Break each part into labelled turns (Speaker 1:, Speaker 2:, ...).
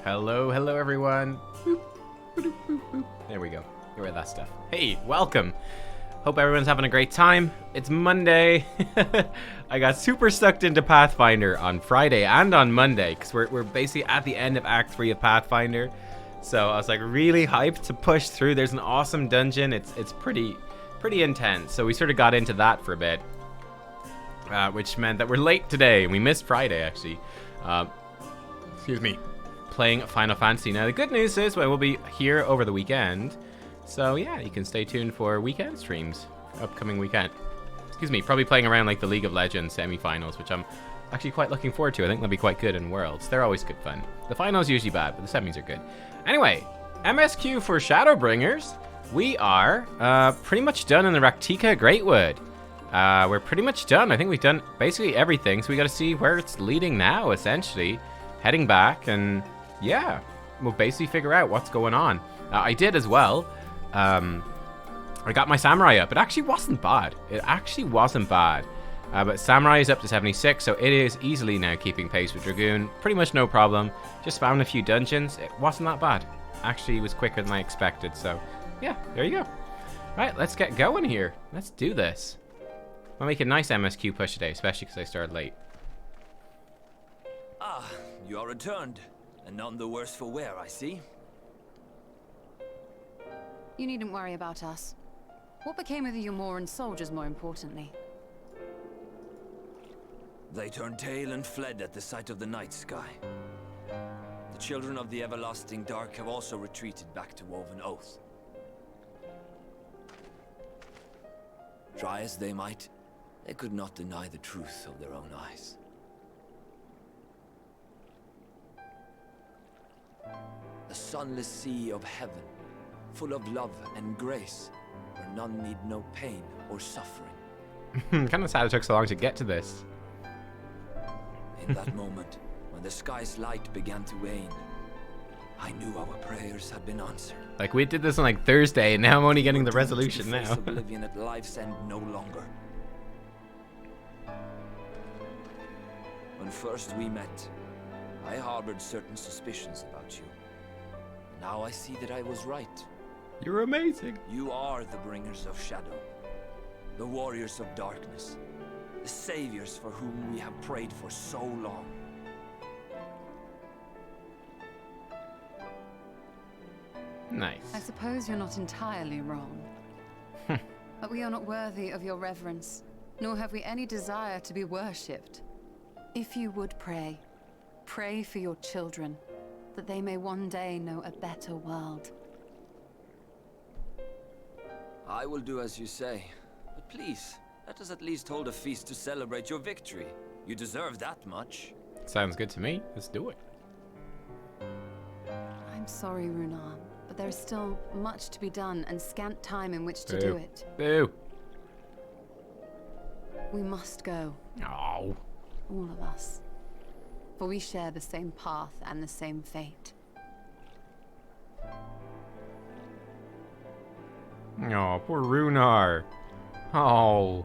Speaker 1: Hello, hello everyone. Boop, boop, boop, boop. There we go. Get rid of that stuff. Hey, welcome. Hope everyone's having a great time. It's Monday. I got super sucked into Pathfinder on Friday and on Monday because we're basically at the end of Act 3 of Pathfinder. So I was like really hyped to push through. There's an awesome dungeon. It's pretty intense. So we sort of got into that for a bit, which meant that we're late today. We missed Friday actually. Excuse me. Playing Final Fantasy. Now the good news is we'll be here over the weekend. So yeah, you can stay tuned for weekend streams. Upcoming weekend. Excuse me, probably playing around like the League of Legends semi-finals, which I'm actually quite looking forward to. I think they'll be quite good in Worlds. They're always good fun. The finals usually bad, but the semis are good. Anyway, MSQ for Shadowbringers. We are pretty much done in the Raktika Greatwood. We're pretty much done. I think we've done basically everything, so we got to see where it's leading now, essentially. Heading back, and yeah, we'll basically figure out what's going on. I did as well. I got my Samurai up. It actually wasn't bad. But Samurai is up to 76, so it is easily now keeping pace with Dragoon. Pretty much no problem. Just found a few dungeons. It wasn't that bad. Actually, it was quicker than I expected, so yeah, there you go. Right, let's get going here. Let's do this. I'll make a nice MSQ push today, especially because I started late.
Speaker 2: Ah, you are returned, and none the worse for wear, I see.
Speaker 3: You needn't worry about us. What became of the Yomoran soldiers, more importantly?
Speaker 2: They turned tail and fled at the sight of the night sky. The children of the everlasting dark have also retreated back to Woven Oath. Try as they might, they could not deny the truth of their own eyes. The sunless sea of heaven, full of love and grace, where none need know pain or suffering.
Speaker 1: Kind of sad it took so long to get to this.
Speaker 2: In that moment, when the sky's light began to wane, I knew our prayers had been answered.
Speaker 1: Like, we did this on like Thursday, and now I'm only getting the resolution now.
Speaker 2: Oblivion at life's end no longer. When first we met, I harbored certain suspicions about you. Now I see that I was right.
Speaker 1: You're amazing.
Speaker 2: You are the bringers of shadow, the warriors of darkness, the saviors for whom we have prayed for so long.
Speaker 1: Nice.
Speaker 3: I suppose you're not entirely wrong. But we are not worthy of your reverence, nor have we any desire to be worshipped. If you would pray, pray for your children, that they may one day know a better world.
Speaker 2: I will do as you say, but please, let us at least hold a feast to celebrate your victory. You deserve that much.
Speaker 1: Sounds good to me. Let's do it.
Speaker 3: I'm sorry, Runar, but there is still much to be done and scant time in which to do it.
Speaker 1: Boo.
Speaker 3: We must go.
Speaker 1: Oh.
Speaker 3: All of us. For we share the same path and the same fate.
Speaker 1: Oh, poor Runar. Oh.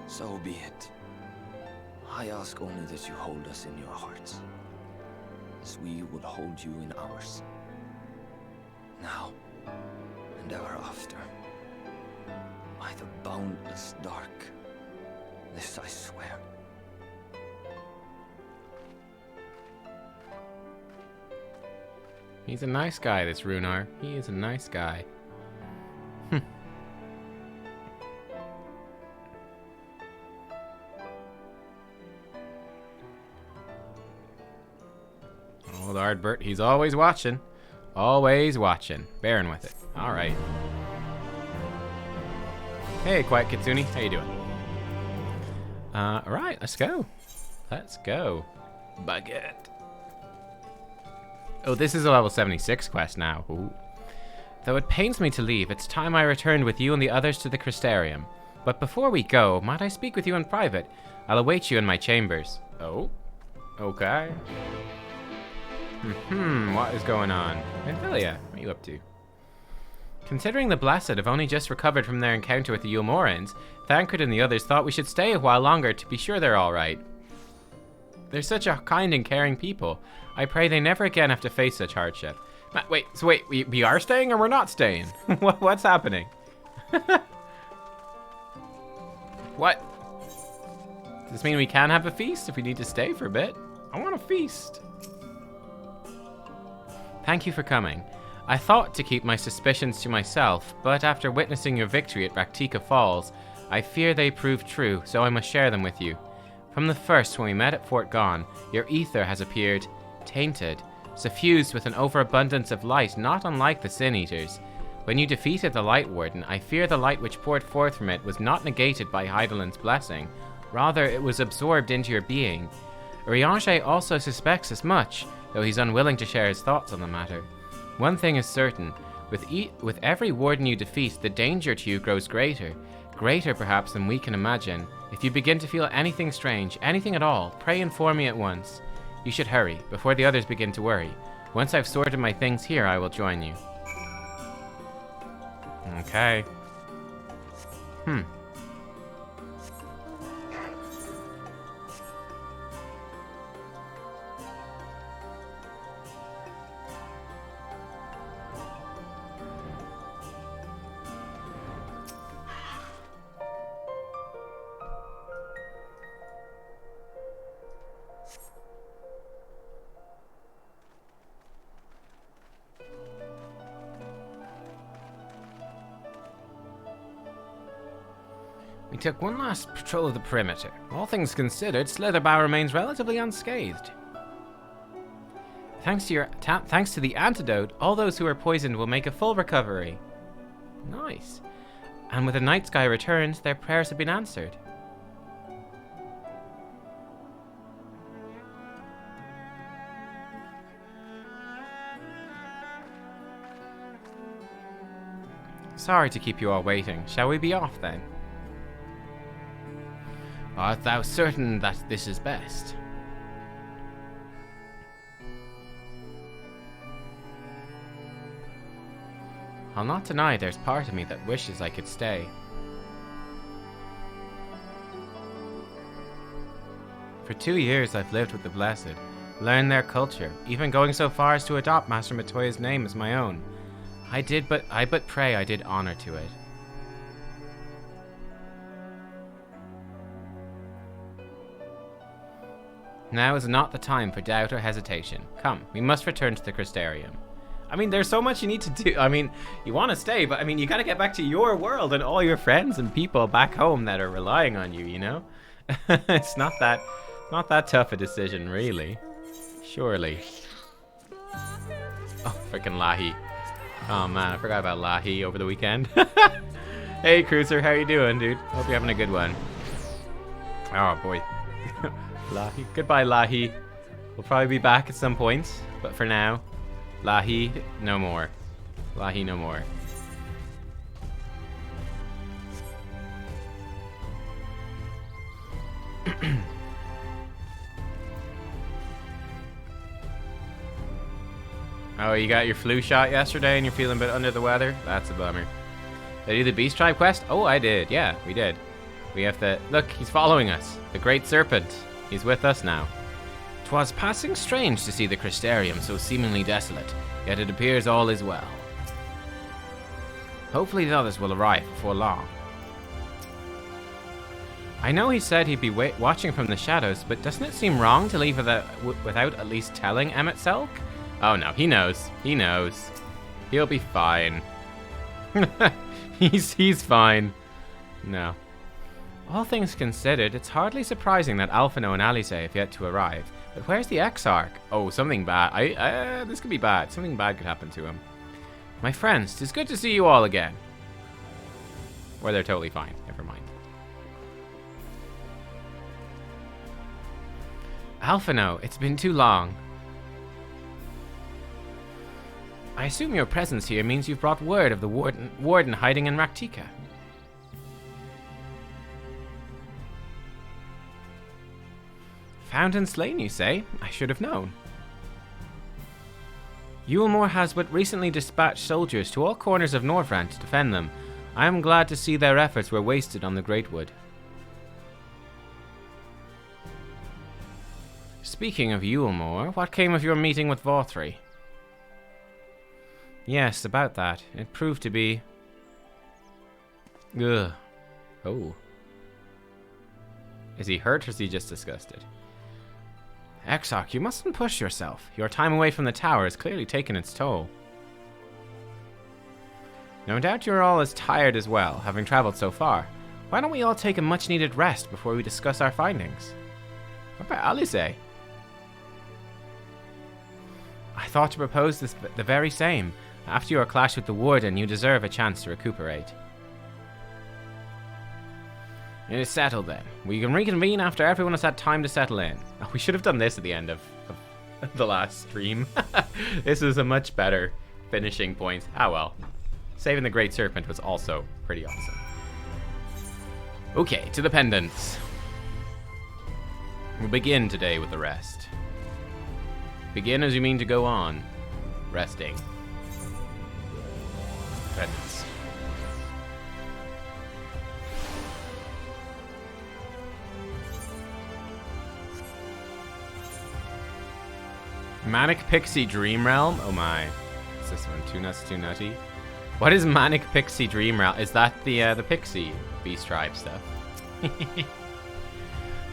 Speaker 2: So be it. I ask only that you hold us in your hearts, as we will hold you in ours. Now, and ever after. By the boundless dark. This I swear.
Speaker 1: He's a nice guy, this Runar. He is a nice guy. Old Ardbert, he's always watching. Always watching. Bearing with it. Alright. Hey, Quiet Kitsune. How you doing? Alright, let's go. Let's go. Baguette. Oh, this is a level 76 quest now. Ooh. Though it pains me to leave, it's time I returned with you and the others to the Crystarium. But before we go, might I speak with you in private? I'll await you in my chambers. Oh? Okay. What is going on? Amphilia, what are you up to? Considering the Blessed have only just recovered from their encounter with the Yulmorans, Thancred and the others thought we should stay a while longer to be sure they're alright. They're such a kind and caring people. I pray they never again have to face such hardship. Wait, we are staying or we're not staying? What's happening? What? Does this mean we can have a feast if we need to stay for a bit? I want a feast. Thank you for coming. I thought to keep my suspicions to myself, but after witnessing your victory at Raktika Falls, I fear they proved true, so I must share them with you. From the first, when we met at Fort Gone, your ether has appeared tainted, suffused with an overabundance of light not unlike the Sin Eaters. When you defeated the Light Warden, I fear the light which poured forth from it was not negated by Hydaelyn's blessing. Rather, it was absorbed into your being. Urianger also suspects as much, though he's unwilling to share his thoughts on the matter. One thing is certain, with every warden you defeat, the danger to you grows greater. Greater perhaps than we can imagine. If you begin to feel anything strange, anything at all, pray inform me at once. You should hurry, before the others begin to worry. Once I've sorted my things here, I will join you. Okay. We took one last patrol of the perimeter. All things considered, Slitherbougw remains relatively unscathed. Thanks to the antidote, all those who are poisoned will make a full recovery. Nice. And with the night sky returned, their prayers have been answered. Sorry to keep you all waiting. Shall we be off then? Art thou certain that this is best? I'll not deny there's part of me that wishes I could stay. For 2 years I've lived with the Blessed, learned their culture, even going so far as to adopt Master Matoya's name as my own. I but pray I did honor to it. Now is not the time for doubt or hesitation. Come, we must return to the Crystarium. I mean, there's so much you need to do. I mean, you want to stay, but I mean, you gotta get back to your world and all your friends and people back home that are relying on you, you know? It's not that tough a decision, really. Surely. Oh, freaking Lahi. Oh man, I forgot about Lahi over the weekend. Hey, Cruiser, how you doing, dude? Hope you're having a good one. Oh, boy. Lahi. Goodbye, Lahi. We'll probably be back at some point, but for now, Lahi, no more. Lahi, no more. Oh, you got your flu shot yesterday and you're feeling a bit under the weather? That's a bummer. Did you do the Beast Tribe quest? Oh, I did. Yeah, we did. We have the... Look, he's following us. The Great Serpent. He's with us now. 'Twas passing strange to see the Crystarium so seemingly desolate, yet it appears all is well. Hopefully the others will arrive before long. I know he said he'd be watching from the shadows, but doesn't it seem wrong to leave without at least telling Emmett Selk? Oh no, he knows. He knows. He'll be fine. He's fine. No. All things considered, it's hardly surprising that Alphino and Alice have yet to arrive. But where's the Exarch? Oh, something bad. This could be bad. Something bad could happen to him. My friends, 'tis good to see you all again. Or they're totally fine. Never mind. Alphino, it's been too long. I assume your presence here means you've brought word of the warden hiding in Raktika. Found and slain, you say? I should have known. Yulmore has but recently dispatched soldiers to all corners of Norvrand to defend them. I am glad to see their efforts were wasted on the Great Wood. Speaking of Yulmore, what came of your meeting with Vorthri? Yes, about that. It proved to be... Ugh. Oh. Is he hurt or is he just disgusted? Exarch, you mustn't push yourself. Your time away from the tower has clearly taken its toll. No doubt you're all as tired as well, having traveled so far. Why don't we all take a much-needed rest before we discuss our findings? What about Alice? I thought to propose the very same. After your clash with the Warden, you deserve a chance to recuperate. It is settled then. We can reconvene after everyone has had time to settle in. Oh, we should have done this at the end of the last stream. This is a much better finishing point. Ah well. Saving the Great Serpent was also pretty awesome. Okay, to the pendants. We'll begin today with the rest. Begin as you mean to go on. Resting. Pendants. Manic Pixie Dream Realm? Oh my. What's this one? Too nuts, too nutty? What is Manic Pixie Dream Realm? Is that the Pixie Beast Tribe stuff?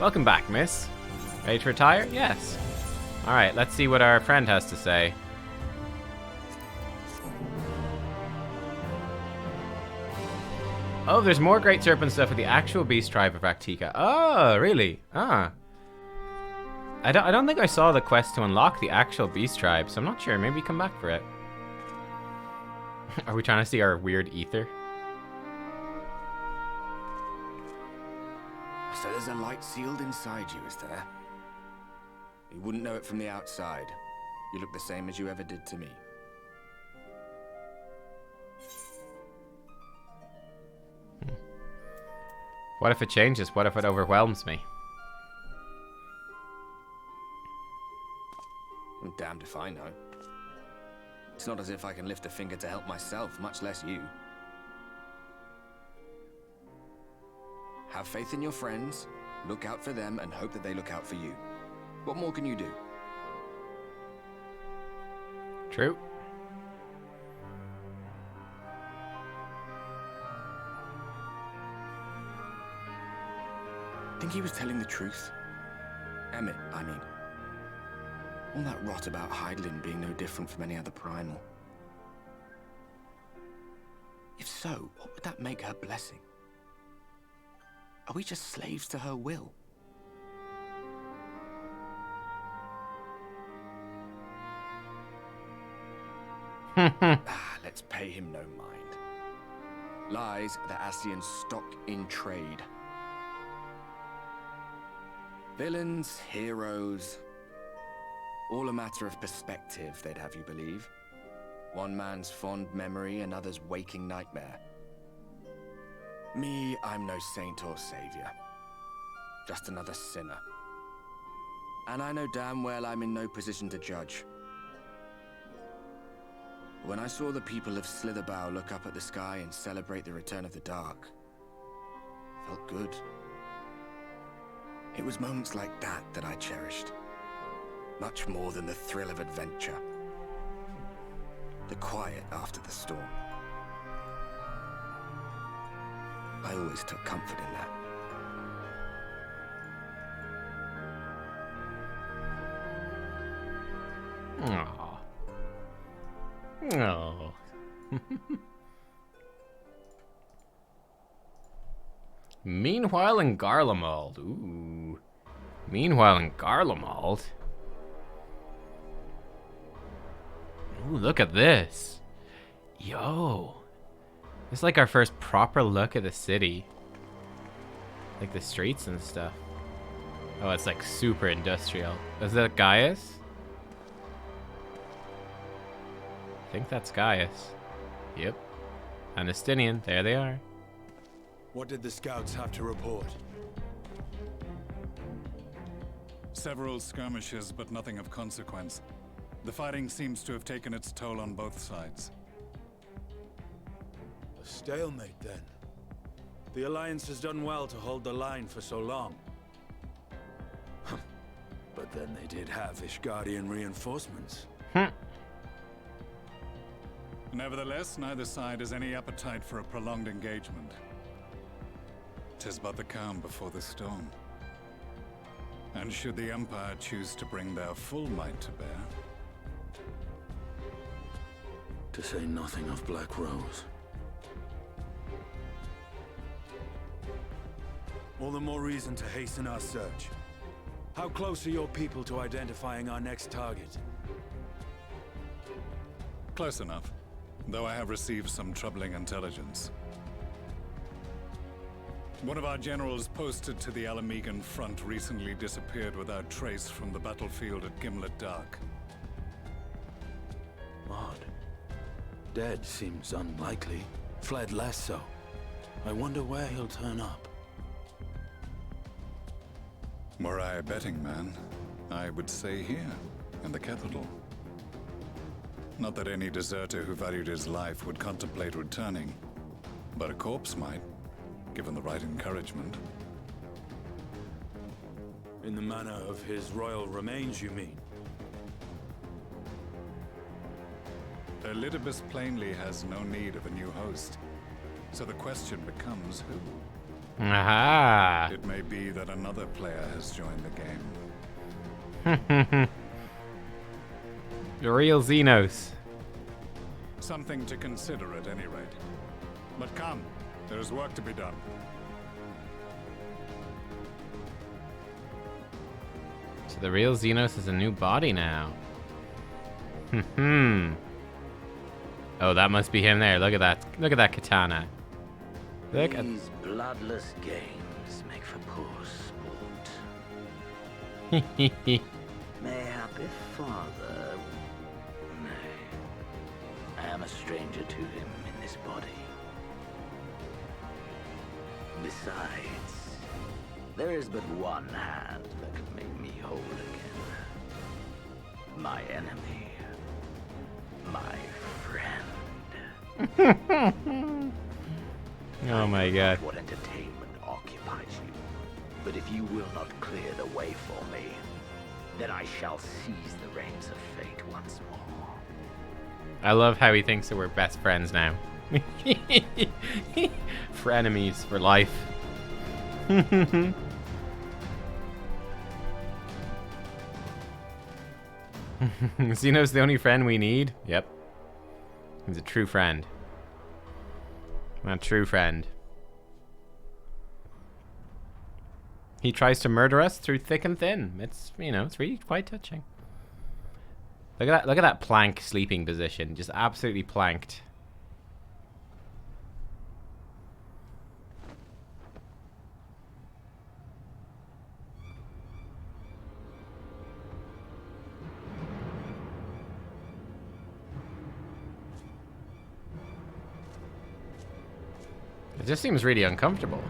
Speaker 1: Welcome back, miss. Ready to retire? Yes. Alright, let's see what our friend has to say. Oh, there's more Great Serpent stuff with the actual Beast Tribe of Raktika. Oh, really? Ah. I don't think I saw the quest to unlock the actual Beast Tribe, so I'm not sure. Maybe come back for it. Are we trying to see our weird ether?
Speaker 2: So there's a light sealed inside you, is there? You wouldn't know it from the outside. You look the same as you ever did to me.
Speaker 1: What if it changes? What if it overwhelms me?
Speaker 2: I'm damned if I know. It's not as if I can lift a finger to help myself, much less you. Have faith in your friends, look out for them, and hope that they look out for you. What more can you do?
Speaker 1: True.
Speaker 2: Think he was telling the truth? Emmett, I mean. All that rot about Hydaelyn being no different from any other primal. If so, what would that make her blessing? Are we just slaves to her will? Let's pay him no mind. Lies the Ascians stock in trade. Villains, heroes, all a matter of perspective, they'd have you believe. One man's fond memory, another's waking nightmare. Me, I'm no saint or savior. Just another sinner. And I know damn well I'm in no position to judge. When I saw the people of Slitherbow look up at the sky and celebrate the return of the dark, it felt good. It was moments like that that I cherished. Much more than the thrill of adventure. The quiet after the storm. I always took comfort in that.
Speaker 1: Aww. Oh. Meanwhile in Garlemald. Ooh. Meanwhile in Garlemald. Ooh, look at this. Yo. This is like our first proper look at the city. Like the streets and stuff. Oh, it's like super industrial. Is that Gaius? I think that's Gaius. Yep. And Estinian. There they are.
Speaker 4: What did the scouts have to report?
Speaker 5: Several skirmishes, but nothing of consequence. The fighting seems to have taken its toll on both sides.
Speaker 4: A stalemate, then. The Alliance has done well to hold the line for so long. But then they did have Ishgardian reinforcements.
Speaker 5: Nevertheless, neither side has any appetite for a prolonged engagement. 'Tis but the calm before the storm. And should the Empire choose to bring their full might to bear...
Speaker 4: To say nothing of Black Rose. All the more reason to hasten our search. How close are your people to identifying our next target?
Speaker 5: Close enough, though I have received some troubling intelligence. One of our generals posted to the Alamegan front recently disappeared without trace from the battlefield at Gimlet Dark.
Speaker 4: Odd. Dead seems unlikely. Fled less so. I wonder where he'll turn up.
Speaker 5: Were I a betting man, I would say here, in the capital. Not that any deserter who valued his life would contemplate returning, but a corpse might, given the right encouragement.
Speaker 4: In the manner of his royal remains, you mean?
Speaker 5: Elidibus plainly has no need of a new host, so the question becomes who?
Speaker 1: Aha!
Speaker 5: It may be that another player has joined the game.
Speaker 1: The real Xenos.
Speaker 5: Something to consider at any rate. But come, there's work to be done.
Speaker 1: So the real Xenos is a new body now. Oh, that must be him there. Look at that. Look at that katana. Look at...
Speaker 6: These bloodless games make for poor sport. Mayhappy father... Nay. I am a stranger to him in this body. Besides, there is but one hand that could make me whole again. My enemy. My friend.
Speaker 1: Oh my god.
Speaker 6: What entertainment occupies you? But if you will not clear the way for me, then I shall seize the reins of fate once more.
Speaker 1: I love how he thinks that we're best friends now. Frenemies for life. Xeno's the only friend we need? Yep. He's a true friend. A true friend. He tries to murder us through thick and thin. It's, you know, it's really quite touching. Look at that plank sleeping position. Just absolutely planked. It just seems really uncomfortable.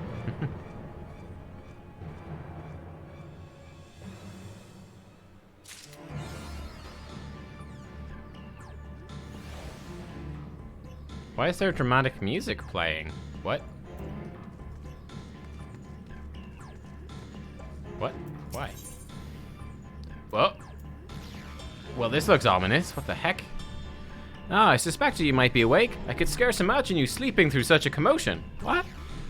Speaker 1: Why is there dramatic music playing? What? What? Why? Well, this looks ominous. What the heck? Ah, I suspected you might be awake. I could scarce imagine you sleeping through such a commotion. What?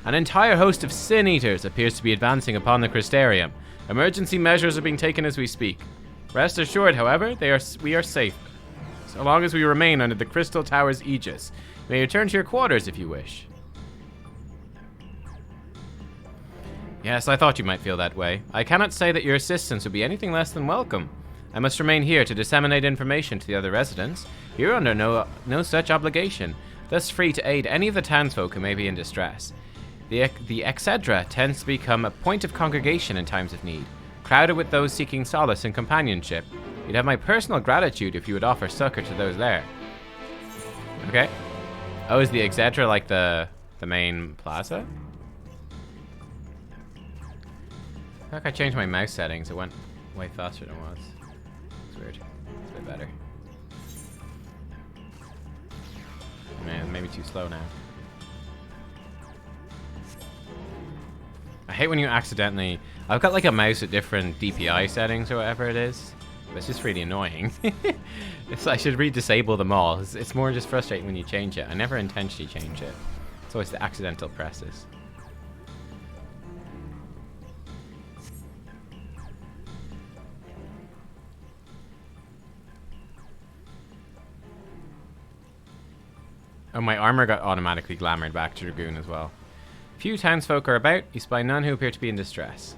Speaker 1: An entire host of Sin Eaters appears to be advancing upon the Crystarium. Emergency measures are being taken as we speak. Rest assured, however, we are safe, so long as we remain under the Crystal Tower's aegis. You may return to your quarters if you wish. Yes, I thought you might feel that way. I cannot say that your assistance would be anything less than welcome. I must remain here to disseminate information to the other residents. You're under no such obligation, thus free to aid any of the townsfolk who may be in distress. The Excedra tends to become a point of congregation in times of need, crowded with those seeking solace and companionship. You'd have my personal gratitude if you would offer succor to those there. Okay. Oh, is the Excedra like the main plaza? I feel like I changed my mouse settings. It went way faster than it was. It's weird. It's a bit better. Man, maybe too slow now. I hate when you accidentally... I've got like a mouse with different DPI settings or whatever it is. It's just really annoying. I should re-disable them all. It's more just frustrating when you change it. I never intentionally change it. It's always the accidental presses. Oh, my armor got automatically glamoured back to Dragoon as well. Few townsfolk are about. You spy none who appear to be in distress.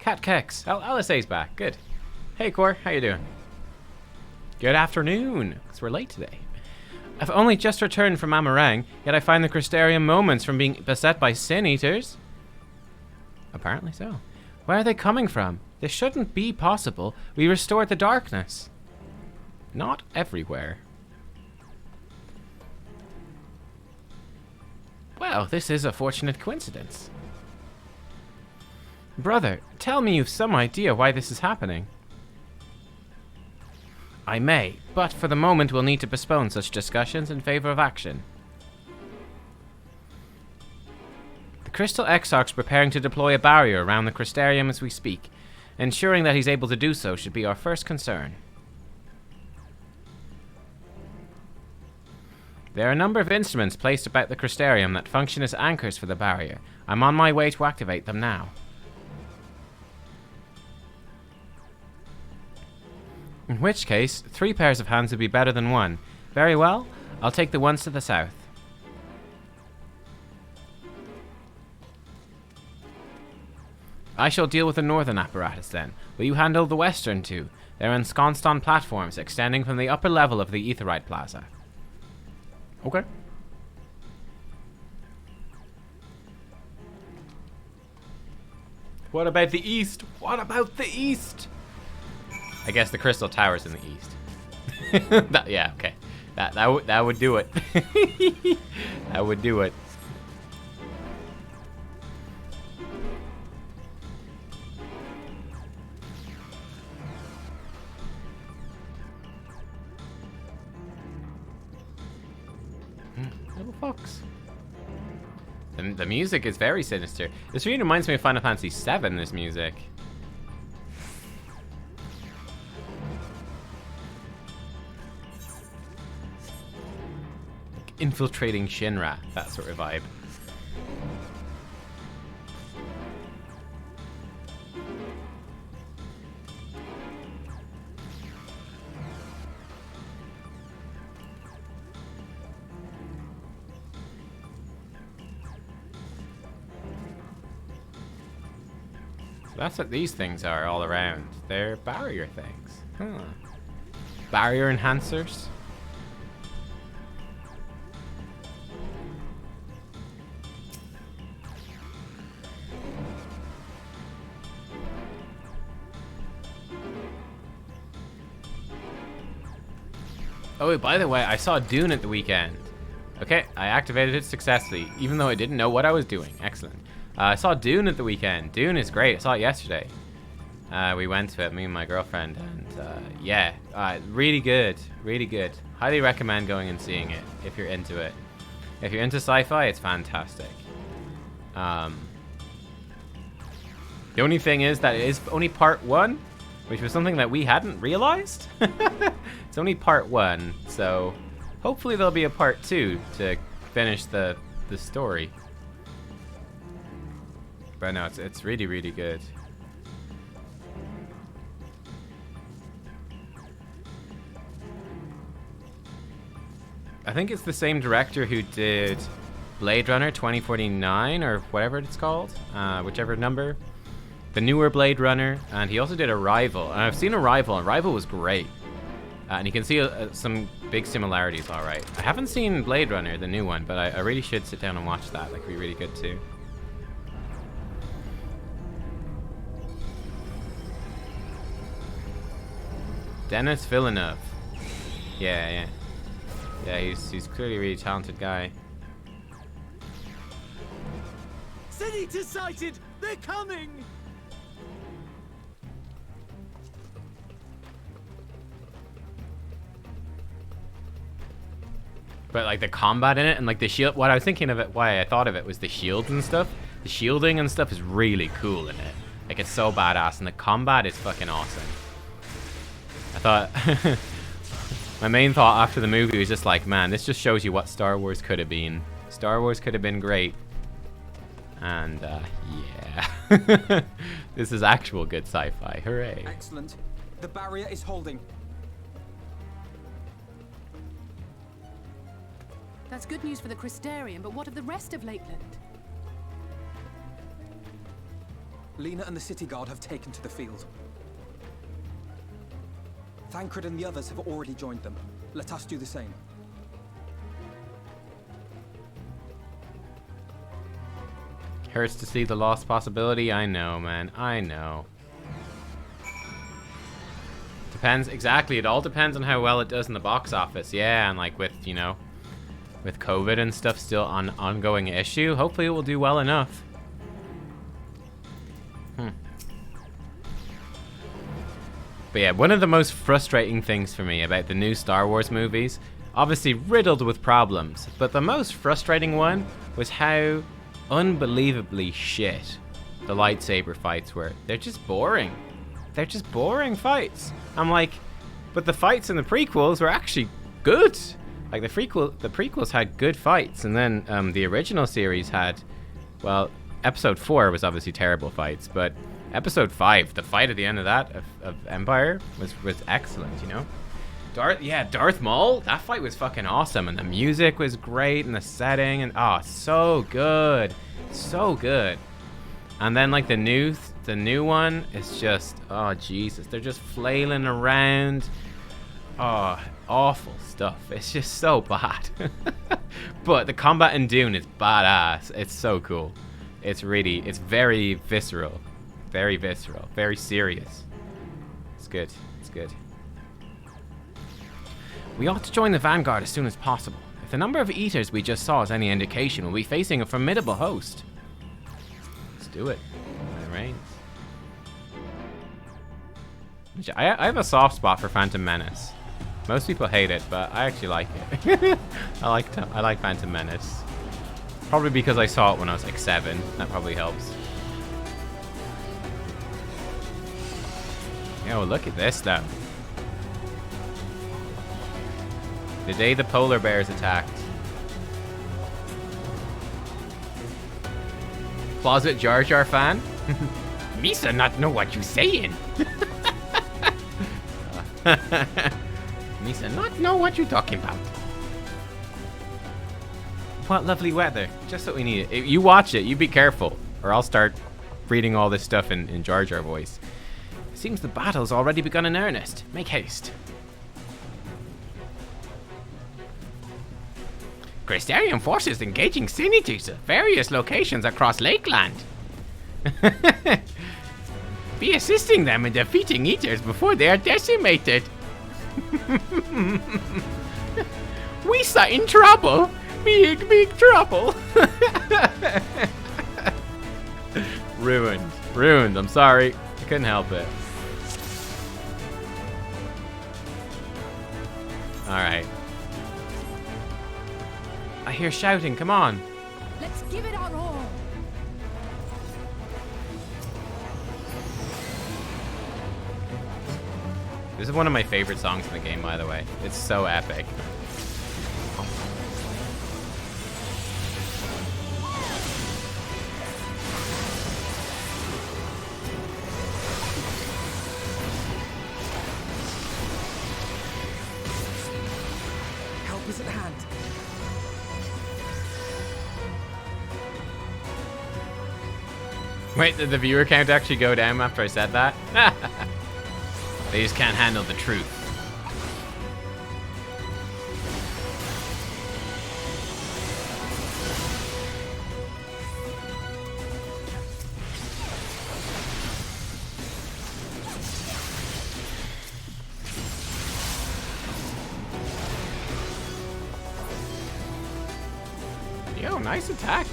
Speaker 1: Nubkeks. Oh, LSA's back. Good. Hey, Cor. How you doing? Good afternoon. Because we're late today. I've only just returned from Amarang, yet I find the Crystarium moments from being beset by sin eaters. Apparently so. Where are they coming from? This shouldn't be possible. We restored the darkness. Not everywhere. Well, this is a fortunate coincidence. Brother, tell me you've some idea why this is happening. I may, but for the moment we'll need to postpone such discussions in favor of action. The Crystal Exarch's preparing to deploy a barrier around the Crystarium as we speak. Ensuring that he's able to do so should be our first concern. There are a number of instruments placed about the Crystarium that function as anchors for the barrier. I'm on my way to activate them now. In which case, 3 pairs of hands would be better than 1. Very well, I'll take the ones to the south. I shall deal with the northern apparatus then. Will you handle the western two? They're ensconced on platforms extending from the upper level of the Aetheryte Plaza. Okay. What about the east? What about the east? I guess the Crystal Tower's in the east. Yeah, okay. That would do it. That would do it. Little fox. The music is very sinister. This really reminds me of Final Fantasy XIV, this music. Like infiltrating Shinra, that sort of vibe. That's what these things are all around. They're barrier things. Huh. Barrier enhancers. Oh, by the way, I saw Dune at the weekend. Okay, I activated it successfully, even though I didn't know what I was doing. Excellent. I saw Dune at the weekend. Dune is great. I saw it yesterday. We went to it, me and my girlfriend, and yeah, really good. Really good. Highly recommend going and seeing it if you're into it. If you're into sci-fi, it's fantastic. The only thing is that it is only part 1, which was something that we hadn't realized. It's only part 1, so hopefully there'll be a part 2 to finish the story. But no, it's really, really good. I think it's the same director who did Blade Runner 2049 or whatever it's called, whichever number. The newer Blade Runner, and he also did Arrival. And I've seen Arrival, and Arrival was great. And you can see some big similarities, all right. I haven't seen Blade Runner, the new one, but I really should sit down and watch that. That could be really good too. Denis Villeneuve. Yeah. Yeah, he's clearly a really talented guy.
Speaker 7: Sin-Eater sighted! They're coming!
Speaker 1: But like the combat in it and like the shield, what I was thinking of it, why I thought of it was the shields and stuff. The shielding and stuff is really cool in it. Like it's so badass, and the combat is fucking awesome. I thought, my main thought after the movie was just like, man, this just shows you what Star Wars could have been. Star Wars could have been great. And yeah, this is actual good sci-fi. Hooray.
Speaker 8: Excellent. The barrier is holding.
Speaker 9: That's good news for the Crystarian, but what of the rest of Lakeland?
Speaker 8: Lena and the city guard have taken to the field. Thancred and the others have already joined them. Let us do the same.
Speaker 1: Hurts to see the lost possibility. I know, man. I know. Depends. Exactly. It all depends on how well it does in the box office. Yeah, and like with, you know, with COVID and stuff still on ongoing issue, hopefully it will do well enough. But yeah, one of the most frustrating things for me about the new Star Wars movies, obviously riddled with problems, but the most frustrating one was how unbelievably shit the lightsaber fights were. They're just boring. They're just boring fights. I'm like, but the fights in the prequels were actually good. Like the prequels had good fights, and then the original series had, well, episode 4 was obviously terrible fights, but episode 5, the fight at the end of that of Empire was excellent, you know. Darth Maul, that fight was fucking awesome, and the music was great, and the setting, and so good, so good. And then like the new one is just, oh Jesus, they're just flailing around. Oh, awful stuff. It's just so bad. But the combat in Dune is badass. It's so cool. It's very visceral. Very visceral. Very serious. It's good. It's good. We ought to join the Vanguard as soon as possible. If the number of eaters we just saw is any indication, we'll be facing a formidable host. Let's do it. When it rains. I have a soft spot for Phantom Menace. Most people hate it, but I actually like it. I like Phantom Menace. Probably because I saw it when I was like 7. That probably helps. Yo, look at this though. The day the polar bears attacked. Closet Jar Jar fan? Misa not know what you saying. Misa not know what you talking about. What lovely weather. Just what we need. You watch it, you be careful, or I'll start reading all this stuff in Jar Jar voice. It seems the battle's already begun in earnest. Make haste. Crystarian forces engaging senators at various locations across Lakeland. Be assisting them in defeating eaters before they are decimated. We are in trouble. Big, big trouble. Ruined. I'm sorry. I couldn't help it. Alright. I hear shouting. Come on.
Speaker 9: Let's give it our all.
Speaker 1: This is one of my favorite songs in the game, by the way. It's so epic.
Speaker 8: Help is at hand.
Speaker 1: Wait, did the viewer count actually go down after I said that? They just can't handle the truth. Yo, nice attack.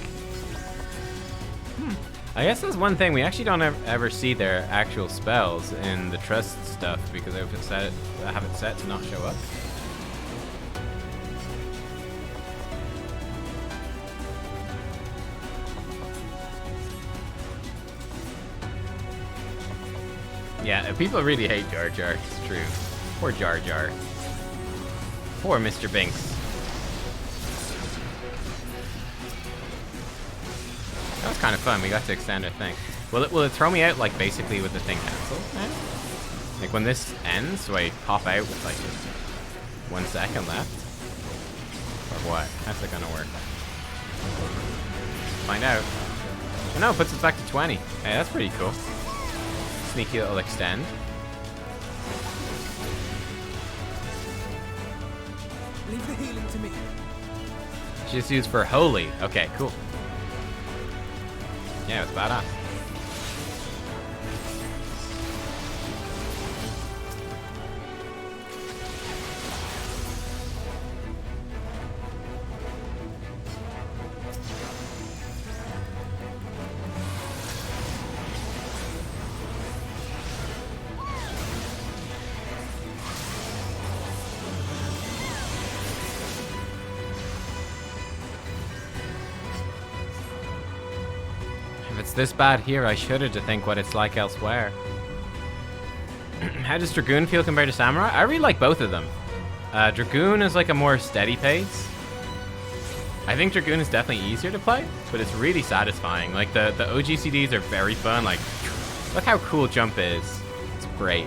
Speaker 1: I guess that's one thing. We actually don't ever see their actual spells in the trust stuff because I have it set to not show up. Yeah, people really hate Jar Jar. It's true. Poor Jar Jar. Poor Mr. Binks. That was kind of fun. We got to extend our thing. Will it throw me out like basically with the thing cancelled now? Like when this ends, do I pop out with like 1 second left? Or what? How's it gonna work? Find out. Oh no, it puts us back to 20. Hey, that's pretty cool. Sneaky little extend.
Speaker 8: Leave the healing to me.
Speaker 1: Just used for holy. Okay, cool. Yeah, it's badass. It's this bad here, I shudder to think what it's like elsewhere. How does Dragoon feel compared to Samurai? I really like both of them. Dragoon is like a more steady pace. I think Dragoon is definitely easier to play, but it's really satisfying. Like the OGCDs are very fun. Like, look how cool Jump is. It's great.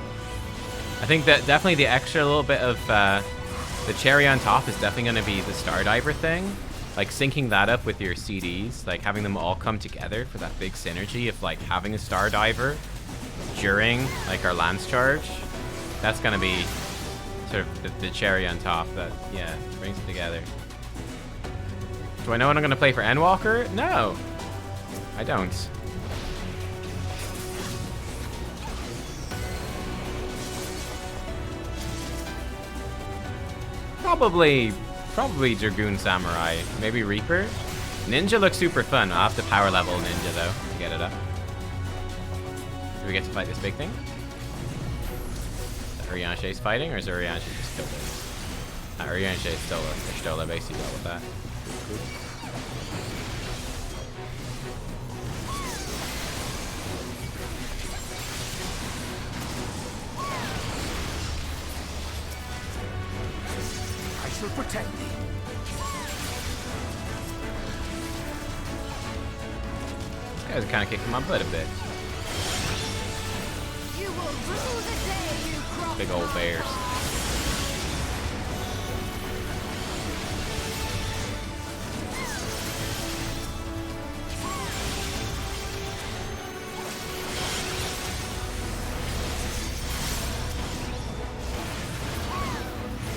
Speaker 1: I think that definitely the extra little bit of the cherry on top is definitely going to be the Stardiver thing. Like syncing that up with your CDs, like having them all come together for that big synergy of like having a Star Diver during like our Lance Charge. That's gonna be sort of the cherry on top that, yeah, brings it together. Do I know what I'm gonna play for Endwalker? No, I don't. Probably Dragoon Samurai. Maybe Reaper. Ninja looks super fun. I'll have to power level Ninja though to get it up. Do we get to fight this big thing? Is that Urianche's fighting, or is Urianche just killed it? Urianche stole a basically well with that. Cool.
Speaker 7: Protect thee.
Speaker 1: This guy's kind of kicking my butt a bit.
Speaker 3: You will rue the day you cross
Speaker 1: Big old bears.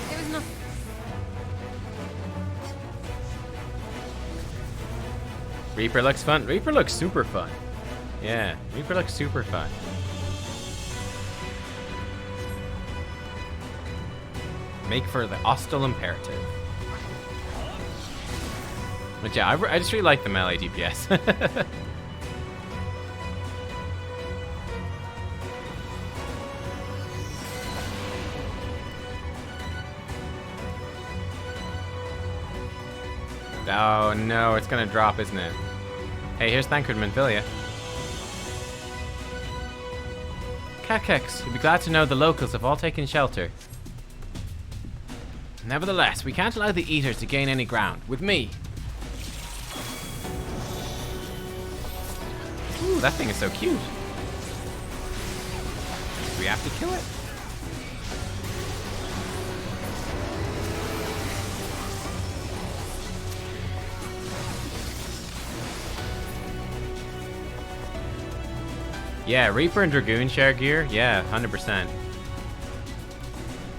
Speaker 3: It was nothing.
Speaker 1: Reaper looks fun. Reaper looks super fun. Yeah, Reaper looks super fun. Make for the hostile imperative. But yeah, I just really like the melee DPS. Oh no, it's gonna drop, isn't it? Hey, here's Thancred Manfilia. Nubkeks, you'll be glad to know the locals have all taken shelter. Nevertheless, we can't allow the Eaters to gain any ground. With me. Ooh, that thing is so cute. Do we have to kill it? Yeah, Reaper and Dragoon share gear. Yeah, 100%.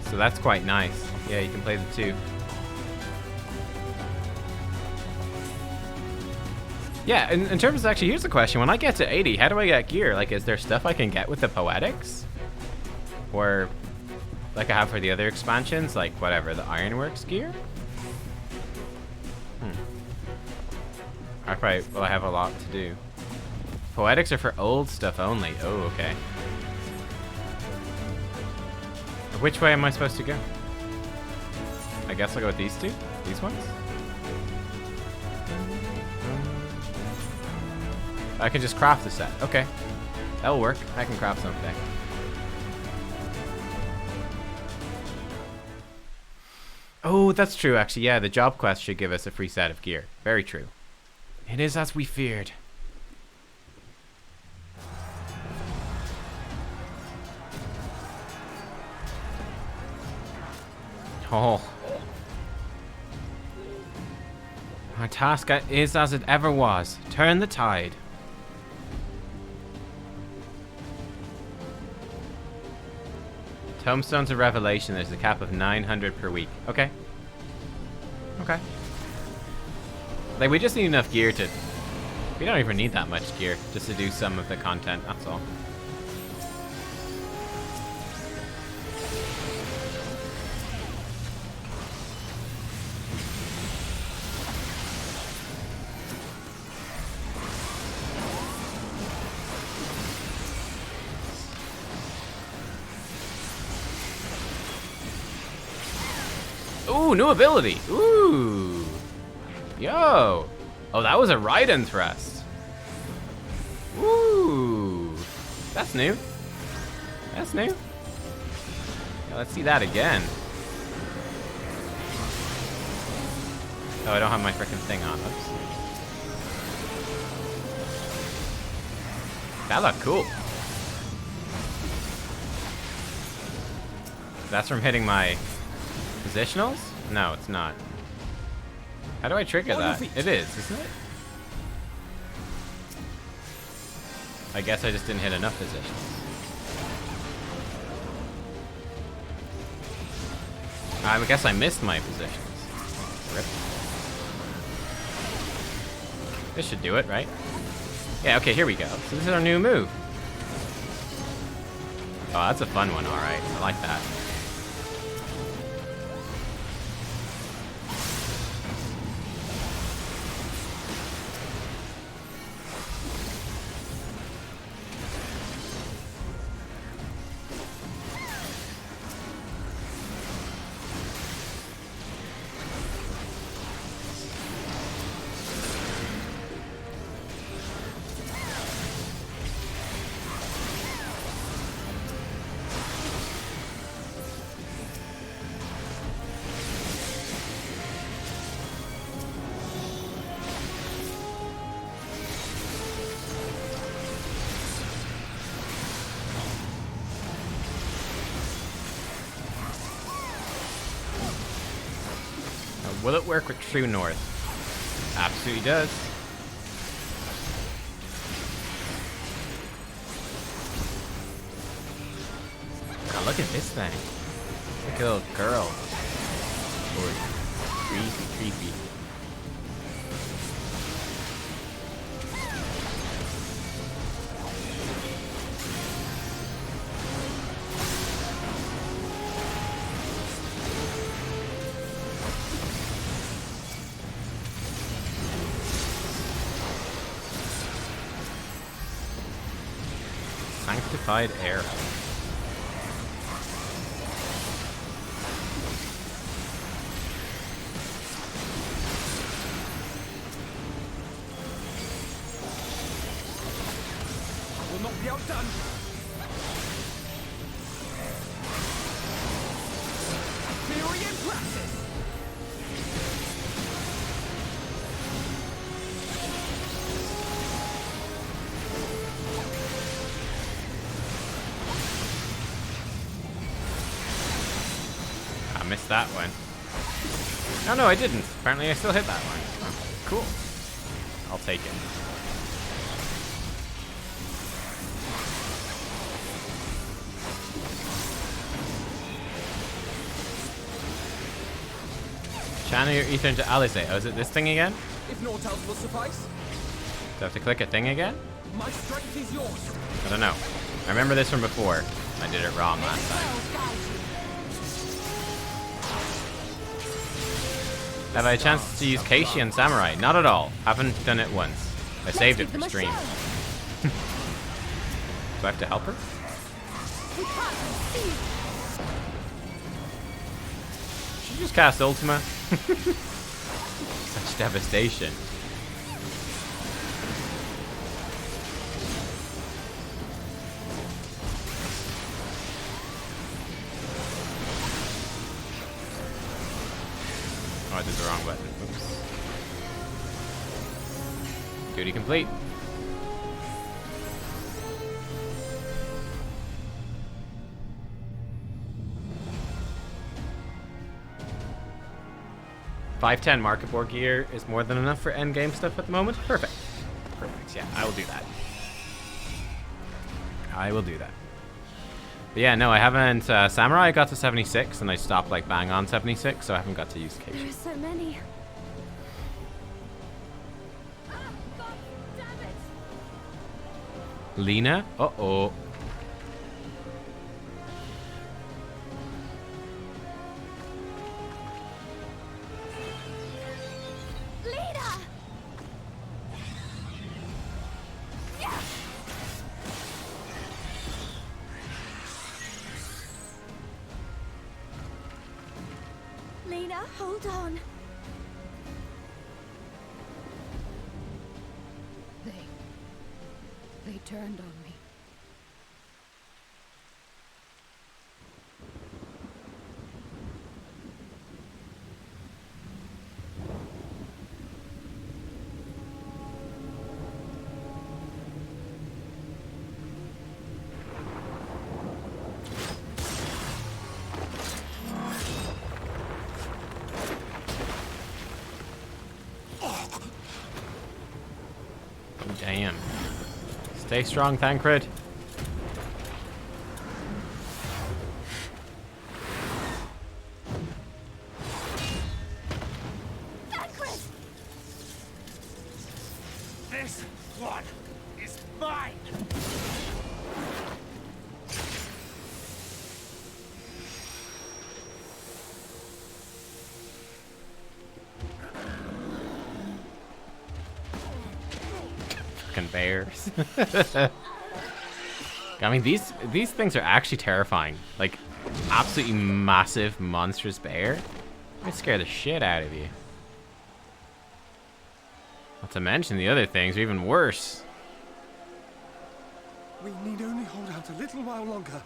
Speaker 1: So that's quite nice. Yeah, you can play the two. Yeah, in terms of actually, here's the question. When I get to 80, how do I get gear? Like, is there stuff I can get with the Poetics? Or, like I have for the other expansions, like, whatever, the Ironworks gear? I probably will have a lot to do. Poetics are for old stuff only. Oh, okay. Which way am I supposed to go? I guess I'll go with these two? These ones? I can just craft the set. Okay. That'll work. I can craft something. Oh, that's true, actually. Yeah, the job quest should give us a free set of gear. Very true. It is as we feared. Oh. Our task is as it ever was. Turn the tide. Tomestones of Revelation. There's a cap of 900 per week. Okay. Okay. Like, we just need enough gear to... We don't even need that much gear just to do some of the content, that's all. Ooh, new ability. Ooh. Yo. Oh, that was a Raiden thrust. Ooh. That's new. That's new. Yeah, let's see that again. Oh, I don't have my frickin' thing on. Oops. That looked cool. That's from hitting my positionals? No, it's not. How do I trigger that? It is, isn't it? I guess I just didn't hit enough positions. I guess I missed my positions. Rip. This should do it, right? Yeah, okay, here we go. So this is our new move. Oh, that's a fun one, alright. I like that. Will it work with True North? Absolutely does. Oh, look at this thing. Look at a little girl. Or creepy. Sanctified arrow.
Speaker 8: Will not be outdone. Fury in practice.
Speaker 1: Missed that one. No, I didn't. Apparently I still hit that one. Oh, cool. I'll take it. Channel your ether into Alice. Oh, is it this thing again?
Speaker 8: If naught else will suffice.
Speaker 1: Do I have to click a thing again?
Speaker 8: My strength is yours.
Speaker 1: I don't know. I remember this from before. I did it wrong last time. Have I a chance to use Keishi and Samurai? Not at all. Haven't done it once. I saved it for stream. Do I have to help her? She just cast Ultima. Such devastation. Duty complete. $510 market board gear is more than enough for endgame stuff at the moment. Perfect. Perfect. Yeah, I will do that. I will do that. But yeah, no, I haven't. Samurai got to 76, and I stopped like bang on 76, so I haven't got to use Kate.
Speaker 9: There are so many.
Speaker 1: Lena? Uh-oh.
Speaker 9: Lena, hold on. They turned on me.
Speaker 1: Damn. Stay strong, Thancred.
Speaker 7: This one is mine!
Speaker 1: Bears. I mean, these things are actually terrifying. Like, absolutely massive, monstrous bear. They scare the shit out of you. Not to mention the other things are even worse.
Speaker 7: We need only hold out a little while longer.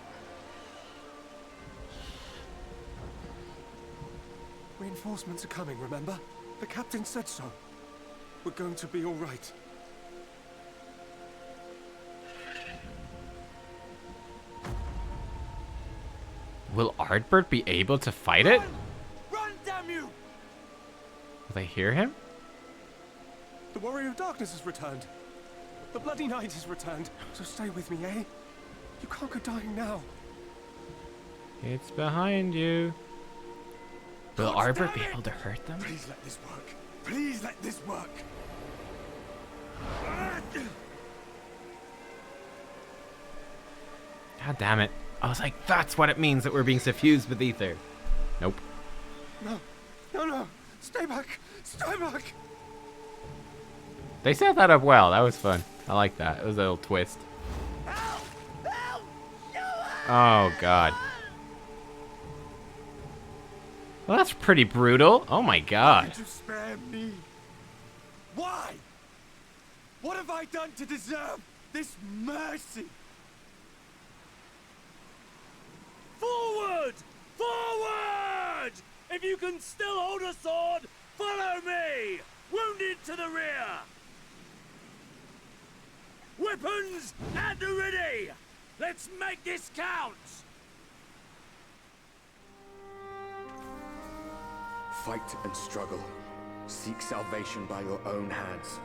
Speaker 7: Reinforcements are coming, remember? The captain said so. We're going to be all right.
Speaker 1: Will Ardbert be able to fight it?
Speaker 7: Run, damn you!
Speaker 1: Will they hear him?
Speaker 7: The Warrior of Darkness has returned. The Bloody Knight has returned. So stay with me, eh? You can't go dying now.
Speaker 1: It's behind you. Will
Speaker 7: God
Speaker 1: Ardbert
Speaker 7: damn
Speaker 1: be
Speaker 7: it!
Speaker 1: able to hurt them?
Speaker 7: Please let this work. Please let this work.
Speaker 1: God damn it. I was like, that's what it means that we're being suffused with ether. Nope.
Speaker 7: No, no, no. Stay back. Stay back.
Speaker 1: They set that up well. That was fun. I like that. It was a little twist.
Speaker 7: Help! Help!
Speaker 1: Oh, God. Well, that's pretty brutal. Oh, my God.
Speaker 7: Could you spare me? Why? What have I done to deserve this mercy? Forward! Forward! If you can still hold a sword, follow me! Wounded to the rear! Weapons at the ready! Let's make this count!
Speaker 10: Fight and struggle. Seek salvation by your own hands.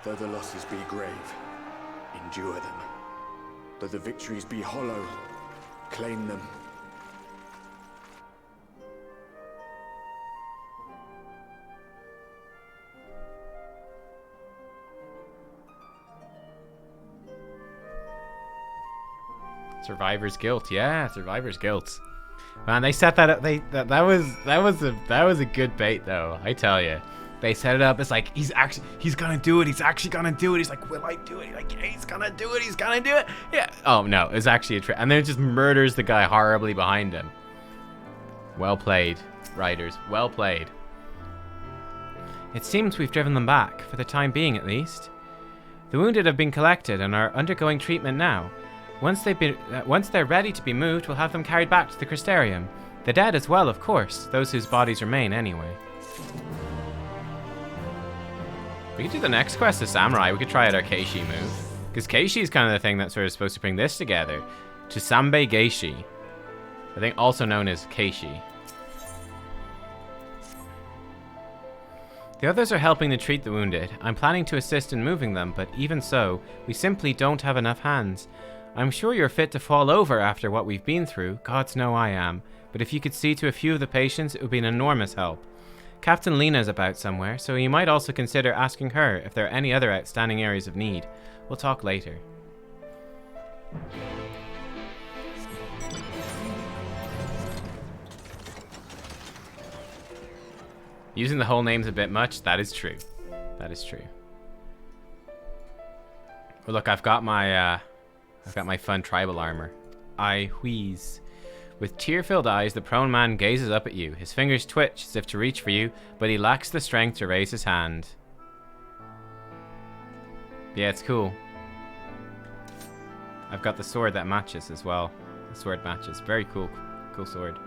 Speaker 10: Though the losses be grave, endure them. Though the victories be hollow, claim them.
Speaker 1: Survivor's guilt. Yeah, survivor's guilt. Man, they set that up. That was a good bait, though. I tell you, they set it up. It's like he's gonna do it. He's actually gonna do it. He's like, will I do it? Like, yeah, he's gonna do it. He's gonna do it. Yeah. Oh no, it's actually a trick. And then it just murders the guy horribly behind him. Well played, writers. Well played. It seems we've driven them back, for the time being at least. The wounded have been collected and are undergoing treatment now. Once they're ready to be moved, we'll have them carried back to the Crystarium. The dead as well, of course, those whose bodies remain anyway. We could do the next quest as Samurai. We could try out our Keishi move. Because Keishi is kind of the thing that's sort of supposed to bring this together. Chisambe Geishi. I think also known as Keishi. The others are helping to treat the wounded. I'm planning to assist in moving them, but even so, we simply don't have enough hands. I'm sure you're fit to fall over after what we've been through. Gods know I am. But if you could see to a few of the patients, it would be an enormous help. Captain Lena's about somewhere, so you might also consider asking her if there are any other outstanding areas of need. We'll talk later. Using the whole name's a bit much. That is true. That is true. Well, look, I've got my fun tribal armor. I wheeze. With tear-filled eyes, the prone man gazes up at you. His fingers twitch as if to reach for you, but he lacks the strength to raise his hand. Yeah, it's cool. I've got the sword that matches as well. The sword matches. Very cool. Cool sword.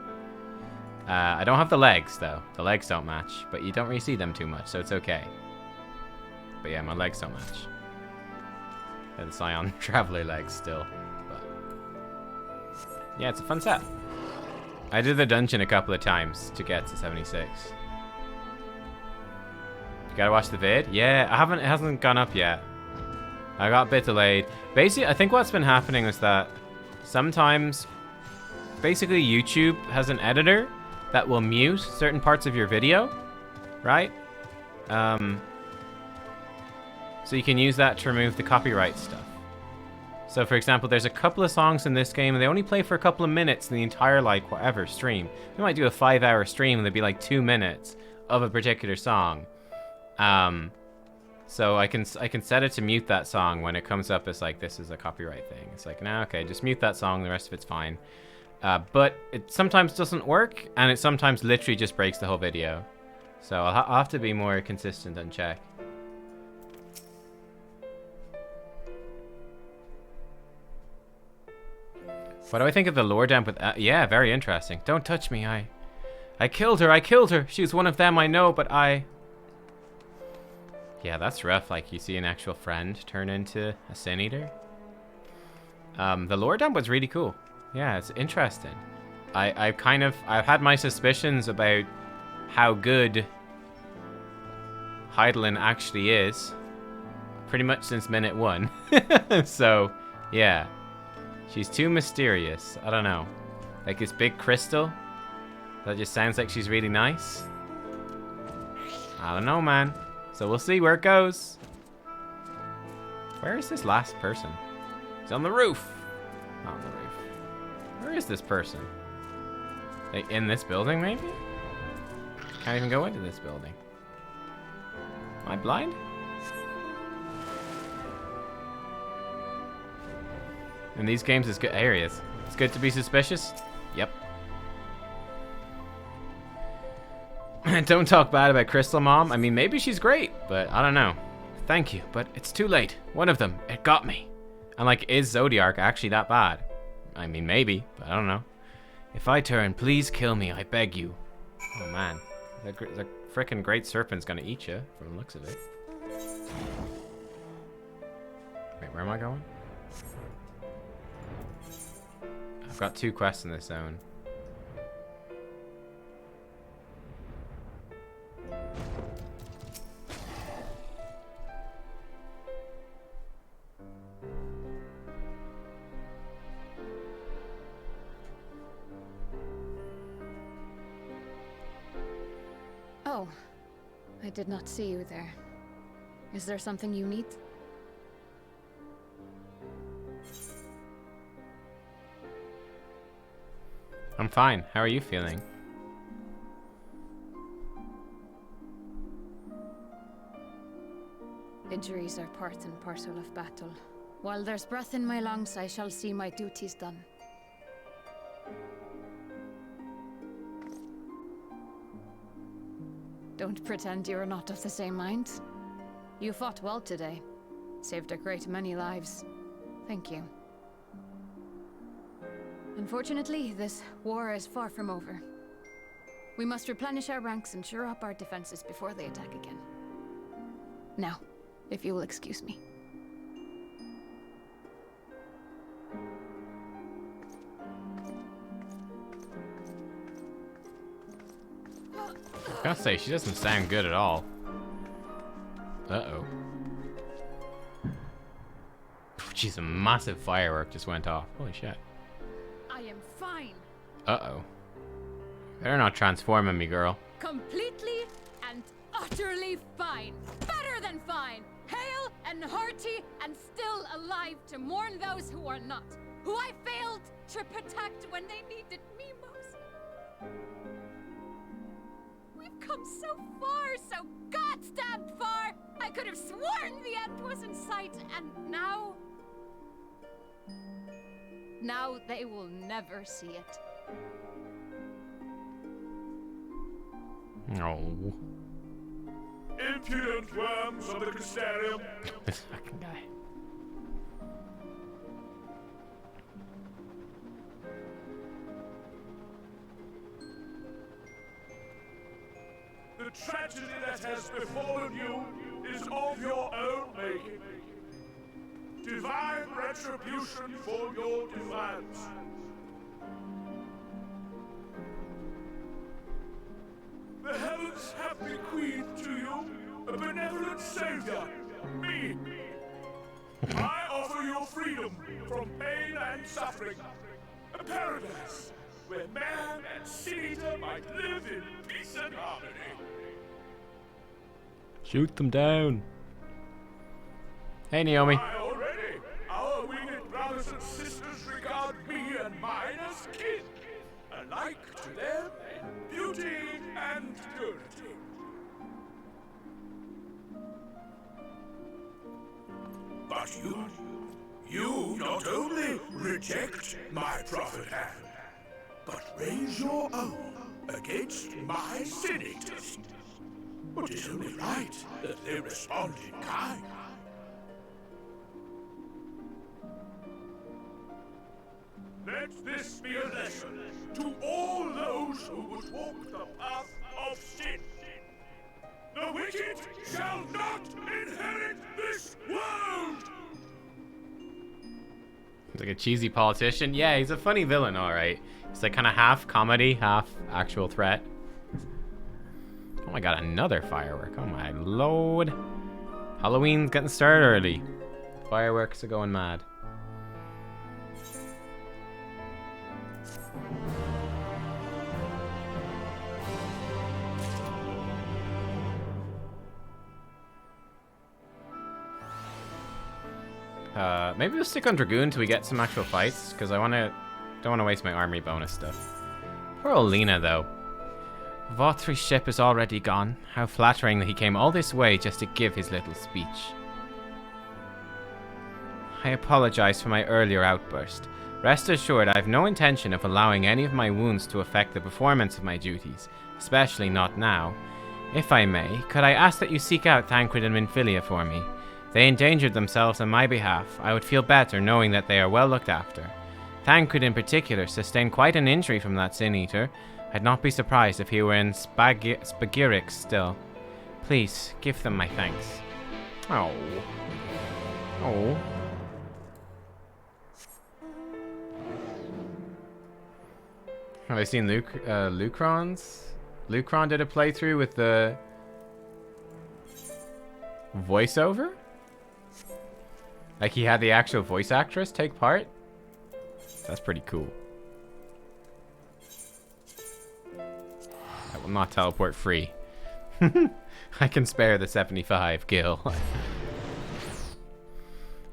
Speaker 1: I don't have the legs, though. The legs don't match, but you don't really see them too much, so it's okay. But yeah, my legs don't match. They're the Scion Traveler legs still. But yeah, it's a fun set. I did the dungeon a couple of times to get to 76. You gotta watch the vid? Yeah, it hasn't gone up yet. I got a bit delayed. Basically, I think what's been happening is that sometimes, basically YouTube has an editor that will mute certain parts of your video, right? So you can use that to remove the copyright stuff. So for example, there's a couple of songs in this game and they only play for a couple of minutes in the entire, like, whatever stream. We might do a 5-hour stream and there'd be like 2 minutes of a particular song. So I can set it to mute that song when it comes up as like, this is a copyright thing. It's like, nah, okay, just mute that song, the rest of it's fine. But it sometimes doesn't work, and it sometimes literally just breaks the whole video. So I'll have to be more consistent and check. What do I think of the lore dump with... yeah, very interesting. Don't touch me, I killed her, I killed her! She was one of them, I know, but I... Yeah, that's rough. Like, you see an actual friend turn into a Sin Eater. The lore dump was really cool. Yeah, it's interesting. I've had my suspicions about how good Hydaelyn actually is pretty much since minute 1. So, yeah. She's too mysterious. I don't know. Like this big crystal that just sounds like she's really nice. I don't know, man. So we'll see where it goes. Where is this last person? He's on the roof. Not on the roof. Where is this person? Like in this building, maybe? Can't even go into this building. Am I blind? In these games, it's good. Here he is. It's good to be suspicious. Yep. Don't talk bad about Crystal Mom. I mean, maybe she's great, but I don't know. Thank you, but it's too late. One of them, it got me. And like, is Zodiark actually that bad? I mean, maybe, but I don't know. If I turn, please kill me, I beg you. Oh man, the frickin' Great Serpent's gonna eat you, from the looks of it. Wait, where am I going? I've got 2 quests in this zone.
Speaker 9: Oh, I did not see you there. Is there something you need?
Speaker 1: I'm fine. How are you feeling?
Speaker 9: Injuries are part and parcel of battle. While there's breath in my lungs, I shall see my duties done. Don't pretend you're not of the same mind. You fought well today. Saved a great many lives. Thank you. Unfortunately, this war is far from over. We must replenish our ranks and shore up our defenses before they attack again. Now, if you will excuse me.
Speaker 1: I gotta say, she doesn't sound good at all. Uh-oh. Jeez, a massive firework just went off. Holy shit.
Speaker 9: I am fine.
Speaker 1: Uh-oh. Better not transform on me, girl.
Speaker 9: Completely and utterly fine. Better than fine. Hale and hearty and still alive to mourn those who are not. Who I failed to protect when they needed me most. We've come so far, so goddamn far. I could have sworn the end was in sight, and now... Now they will never see it.
Speaker 1: Oh.
Speaker 11: Impudent worms of the Crystarium.
Speaker 1: This fucking guy.
Speaker 11: The tragedy that has befallen you is of your own making. Divine retribution for your defiance. The heavens have bequeathed to you a benevolent savior, me. I offer you freedom from pain and suffering, a paradise where man and sin-eater might live in peace and harmony.
Speaker 1: Shoot them down. Hey, Naomi.
Speaker 11: Why, already, our winged brothers and sisters regard me and mine as kin, alike to them in beauty and purity. But you not only reject my prophet hand, but raise your own against my sin-eaters. But it's only right that they respond in kind. Let this be a lesson to all those who would walk the path of sin. The wicked shall not inherit this world!
Speaker 1: He's like a cheesy politician. Yeah, he's a funny villain, alright. He's like kind of half comedy, half actual threat. Oh my god, another firework. Oh my lord. Halloween's getting started early. Fireworks are going mad. Maybe we'll stick on Dragoon till we get some actual fights, because don't want to waste my armory bonus stuff. Poor old Lena, though. Vauthry's ship is already gone. How flattering that he came all this way just to give his little speech. I apologize for my earlier outburst. Rest assured, I have no intention of allowing any of my wounds to affect the performance of my duties, especially not now. If I may, could I ask that you seek out Thancred and Minfilia for me? They endangered themselves on my behalf. I would feel better knowing that they are well looked after. Thancred in particular sustained quite an injury from that sin-eater. I'd not be surprised if he were in Spagyrix still. Please, give them my thanks. Oh. Oh. Have I seen Lucron's? Lucron did a playthrough with the voiceover? Like he had the actual voice actress take part? That's pretty cool. I will not teleport free. I can spare the 75 gil.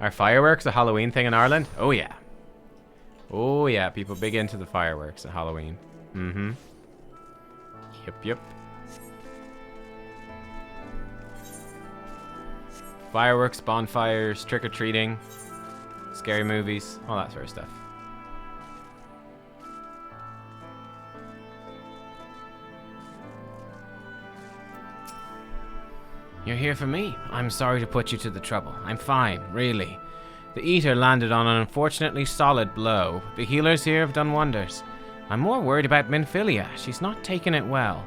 Speaker 1: Are fireworks a Halloween thing in Ireland? Oh yeah. Oh yeah, people big into the fireworks at Halloween. Mm-hmm. Yep. Fireworks, bonfires, trick-or-treating, scary movies, all that sort of stuff. You're here for me. I'm sorry to put you to the trouble. I'm fine, really. The Eater landed on an unfortunately solid blow. The healers here have done wonders. I'm more worried about Minfilia. She's not taken it well.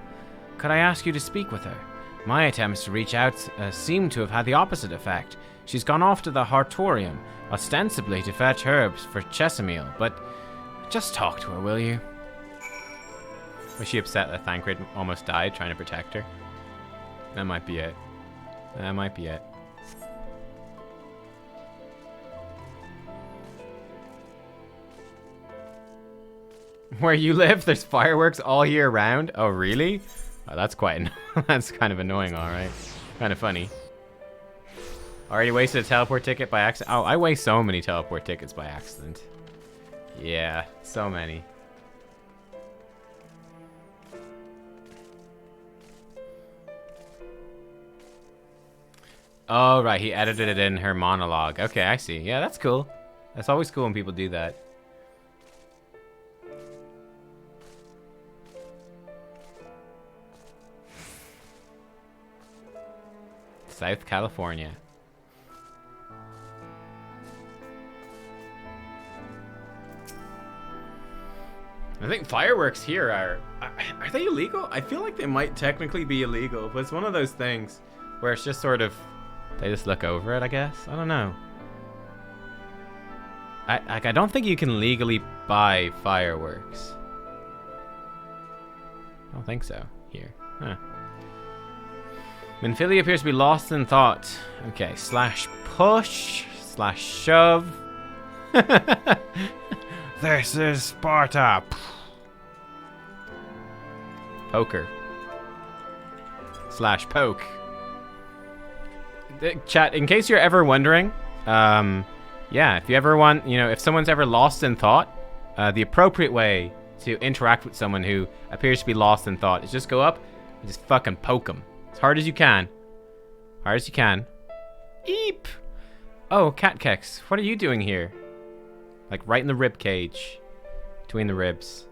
Speaker 1: Could I ask you to speak with her? My attempts to reach out seem to have had the opposite effect. She's gone off to the Hartorium, ostensibly to fetch herbs for Chesamil, but just talk to her, will you? Was she upset that Thancred almost died trying to protect her? That might be it. That might be it. Where you live, there's fireworks all year round? Oh, really? Oh, that's quite that's kind of annoying, alright. Kind of funny. Already wasted a teleport ticket by accident. Oh, I waste so many teleport tickets by accident. Yeah, so many. Oh, right, he edited it in her monologue. Okay, I see. Yeah, that's cool. That's always cool when people do that. South California. I think fireworks here are they illegal? I feel like they might technically be illegal, but it's one of those things where it's just sort of, they just look over it, I guess. I don't know. I don't think you can legally buy fireworks. I don't think so here. Huh. Minfilia appears to be lost in thought. Okay, slash push, slash shove. This is Sparta. Poker. Slash poke. Chat, in case you're ever wondering, yeah, if you ever want, you know, if someone's ever lost in thought, the appropriate way to interact with someone who appears to be lost in thought is just go up and just fucking poke them. As hard as you can. Hard as you can. Eep! Oh, Nubkeks, what are you doing here? Like right in the rib cage. Between the ribs.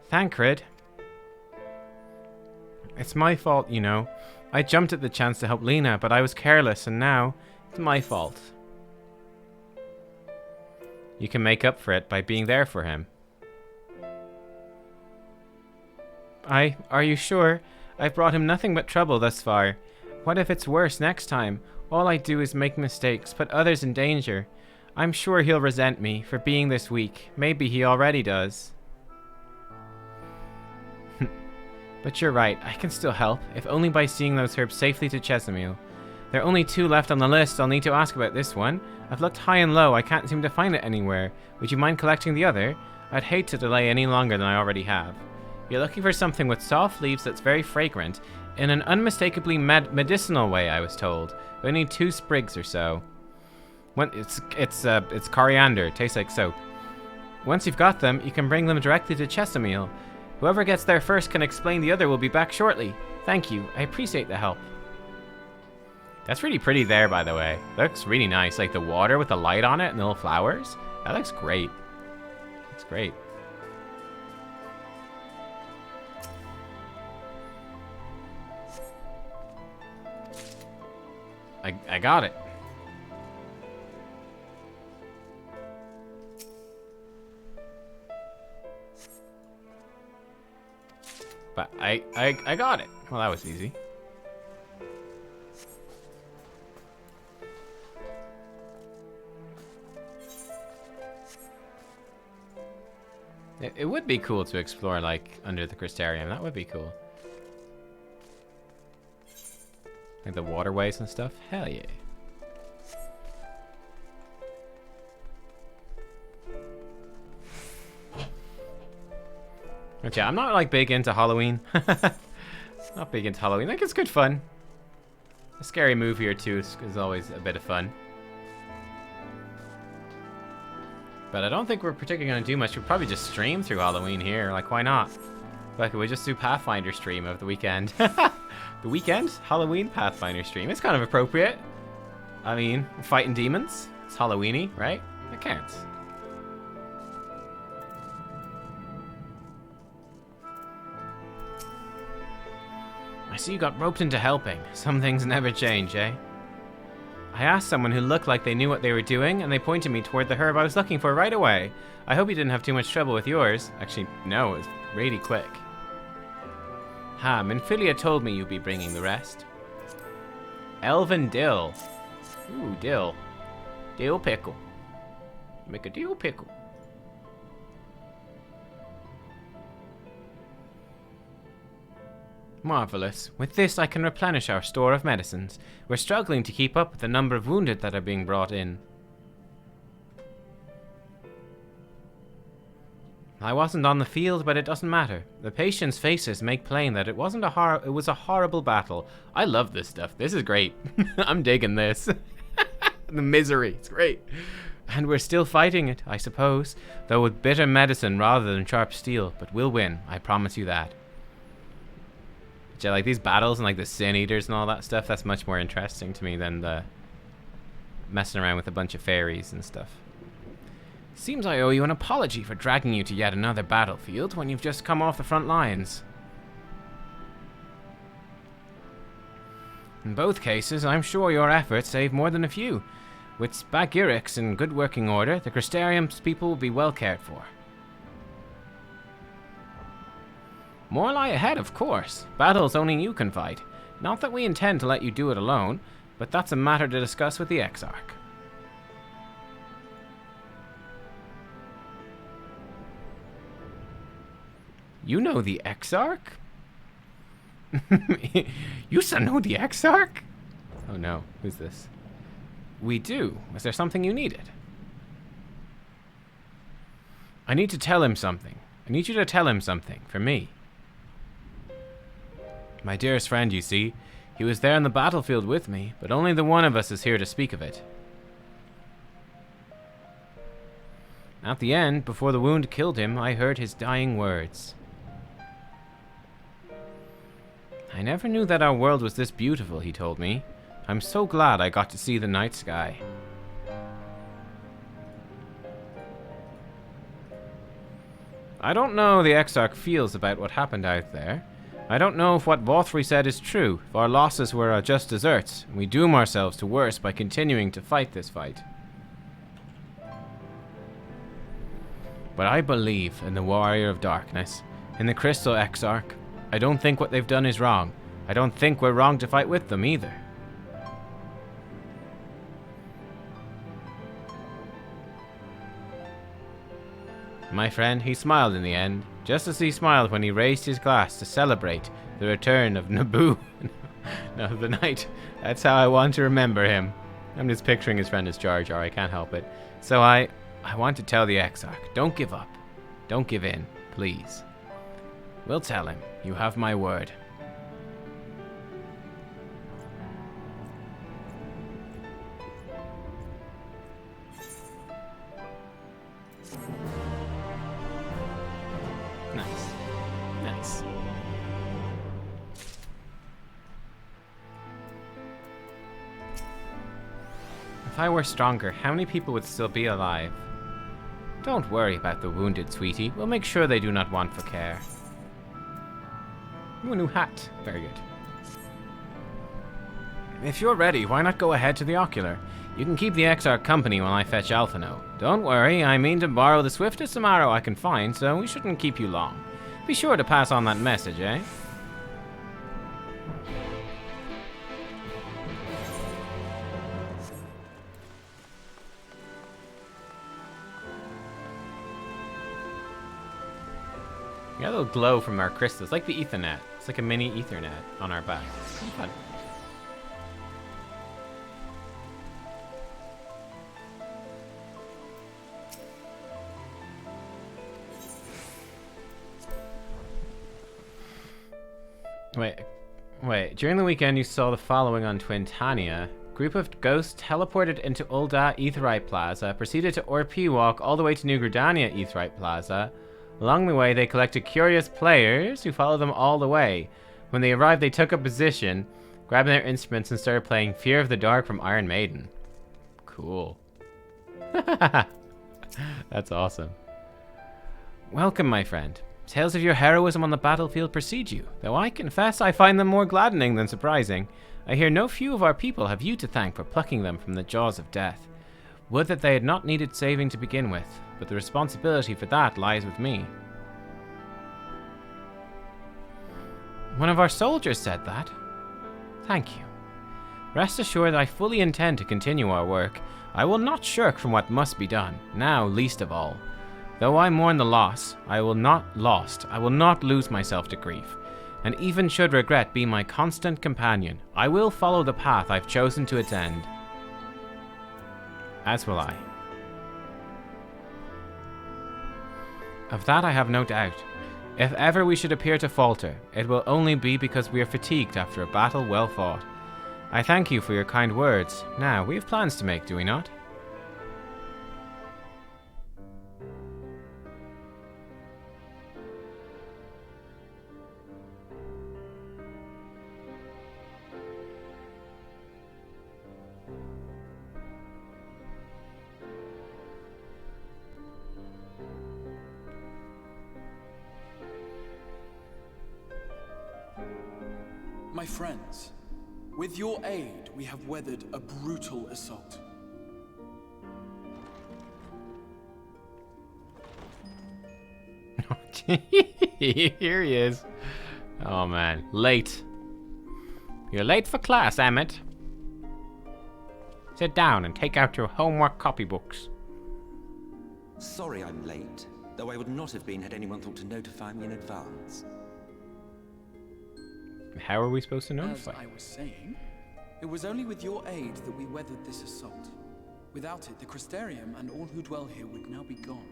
Speaker 1: Thancred. It's my fault, you know. I jumped at the chance to help Lena, but I was careless, and now it's my fault. You can make up for it by being there for him. Are you sure? I've brought him nothing but trouble thus far. What if it's worse next time? All I do is make mistakes, put others in danger. I'm sure he'll resent me for being this weak. Maybe he already does. But you're right, I can still help, if only by seeing those herbs safely to Chesamil. There are only 2 left on the list. I'll need to ask about this one. I've looked high and low, I can't seem to find it anywhere. Would you mind collecting the other? I'd hate to delay any longer than I already have. You're looking for something with soft leaves that's very fragrant, in an unmistakably medicinal way, I was told. We need 2 sprigs or so. It's coriander, tastes like soap. Once you've got them, you can bring them directly to Chesamil. Whoever gets there first can explain the other will be back shortly. Thank you, I appreciate the help. That's really pretty there, by the way. Looks really nice, like the water with the light on it and the little flowers. That looks great. Looks great. I got it. But I got it. Well, that was easy. It would be cool to explore, like, under the Crystarium. That would be cool. Like the waterways and stuff? Hell yeah. But yeah, I'm not like big into Halloween. Not big into Halloween. Like, it's good fun. A scary movie or two is always a bit of fun. But I don't think we're particularly going to do much. We'll probably just stream through Halloween here. Like, why not? Like, we just do Pathfinder stream of the weekend. The weekend? Halloween Pathfinder stream. It's kind of appropriate. I mean, we're fighting demons. It's Halloweeny, right? It counts. I see you got roped into helping. Some things never change, eh? I asked someone who looked like they knew what they were doing, and they pointed me toward the herb I was looking for right away. I hope you didn't have too much trouble with yours. Actually, no, it was really quick. Ha, Minfilia told me you'd be bringing the rest. Elven dill. Ooh, dill. Dill pickle. Make a dill pickle. Marvelous. With this, I can replenish our store of medicines. We're struggling to keep up with the number of wounded that are being brought in. I wasn't on the field, but it doesn't matter. The patients' faces make plain that it was a horrible battle. I love this stuff. This is great. I'm digging this. The misery. It's great. And we're still fighting it, I suppose, though with bitter medicine rather than sharp steel. But we'll win. I promise you that. Yeah, like these battles and like the Sin Eaters and all that stuff, that's much more interesting to me than the messing around with a bunch of fairies and stuff. Seems I owe you an apology for dragging you to yet another battlefield when you've just come off the front lines. In both cases, I'm sure your efforts saved more than a few. With Spagyrics in good working order, the Crystarium's people will be well cared for. More lie ahead, of course. Battles only you can fight. Not that we intend to let you do it alone, but that's a matter to discuss with the Exarch. You know the Exarch? You know the Exarch? Oh no, who's this? We do. Was there something you needed? I need to tell him something. I need you to tell him something, for me. My dearest friend, you see, he was there on the battlefield with me, but only the one of us is here to speak of it. At the end, before the wound killed him, I heard his dying words. I never knew that our world was this beautiful, he told me. I'm so glad I got to see the night sky. I don't know how the Exarch feels about what happened out there. I don't know if what Vothri said is true, if our losses were just deserts, and we doom ourselves to worse by continuing to fight this fight. But I believe in the Warrior of Darkness, in the Crystal Exarch. I don't think what they've done is wrong. I don't think we're wrong to fight with them either. My friend, he smiled in the end, just as he smiled when he raised his glass to celebrate the return of Naboo. No, the night. That's how I want to remember him. I'm just picturing his friend as Jar Jar, I can't help it. So I want to tell the Exarch, don't give up. Don't give in, please. We'll tell him. You have my word. Nice. Nice. If I were stronger, how many people would still be alive? Don't worry about the wounded, sweetie. We'll make sure they do not want for care. Ooh, a new hat. Very good. If you're ready, why not go ahead to the Ocular? You can keep the Exarch company while I fetch Alphino. Don't worry, I mean to borrow the swiftest Amaro I can find, so we shouldn't keep you long. Be sure to pass on that message, eh? We got a little glow from our crystals, like the Ethernet. It's like a mini Ethernet on our back. It's fun. Wait. During the weekend, you saw the following on Twintania. Group of ghosts teleported into Ul'dah Aetheryte Plaza, proceeded to Orp Walk all the way to New Gridania Aetheryte Plaza. Along the way, they collected curious players who followed them all the way. When they arrived, they took a position, grabbing their instruments and started playing Fear of the Dark from Iron Maiden. Cool. That's awesome. Welcome, my friend. Tales of your heroism on the battlefield precede you, though I confess I find them more gladdening than surprising. I hear no few of our people have you to thank for plucking them from the jaws of death. Would that they had not needed saving to begin with, but the responsibility for that lies with me. One of our soldiers said that. Thank you. Rest assured that I fully intend to continue our work. I will not shirk from what must be done, now least of all. Though I mourn the loss, I will not lose myself to grief, and even should regret be my constant companion, I will follow the path I've chosen to its end. As will I. Of that I have no doubt. If ever we should appear to falter, it will only be because we are fatigued after a battle well fought. I thank you for your kind words. Now, we have plans to make, do we not?
Speaker 4: My friends, with your aid, we have weathered a brutal assault.
Speaker 1: Here he is. Oh man, late. You're late for class, Emmett. Sit down and take out your homework copybooks.
Speaker 12: Sorry I'm late, though I would not have been had anyone thought to notify me in advance.
Speaker 1: How are we supposed to notify?
Speaker 4: As I was saying, it was only with your aid that we weathered this assault. Without it, the Crystarium and all who dwell here would now be gone.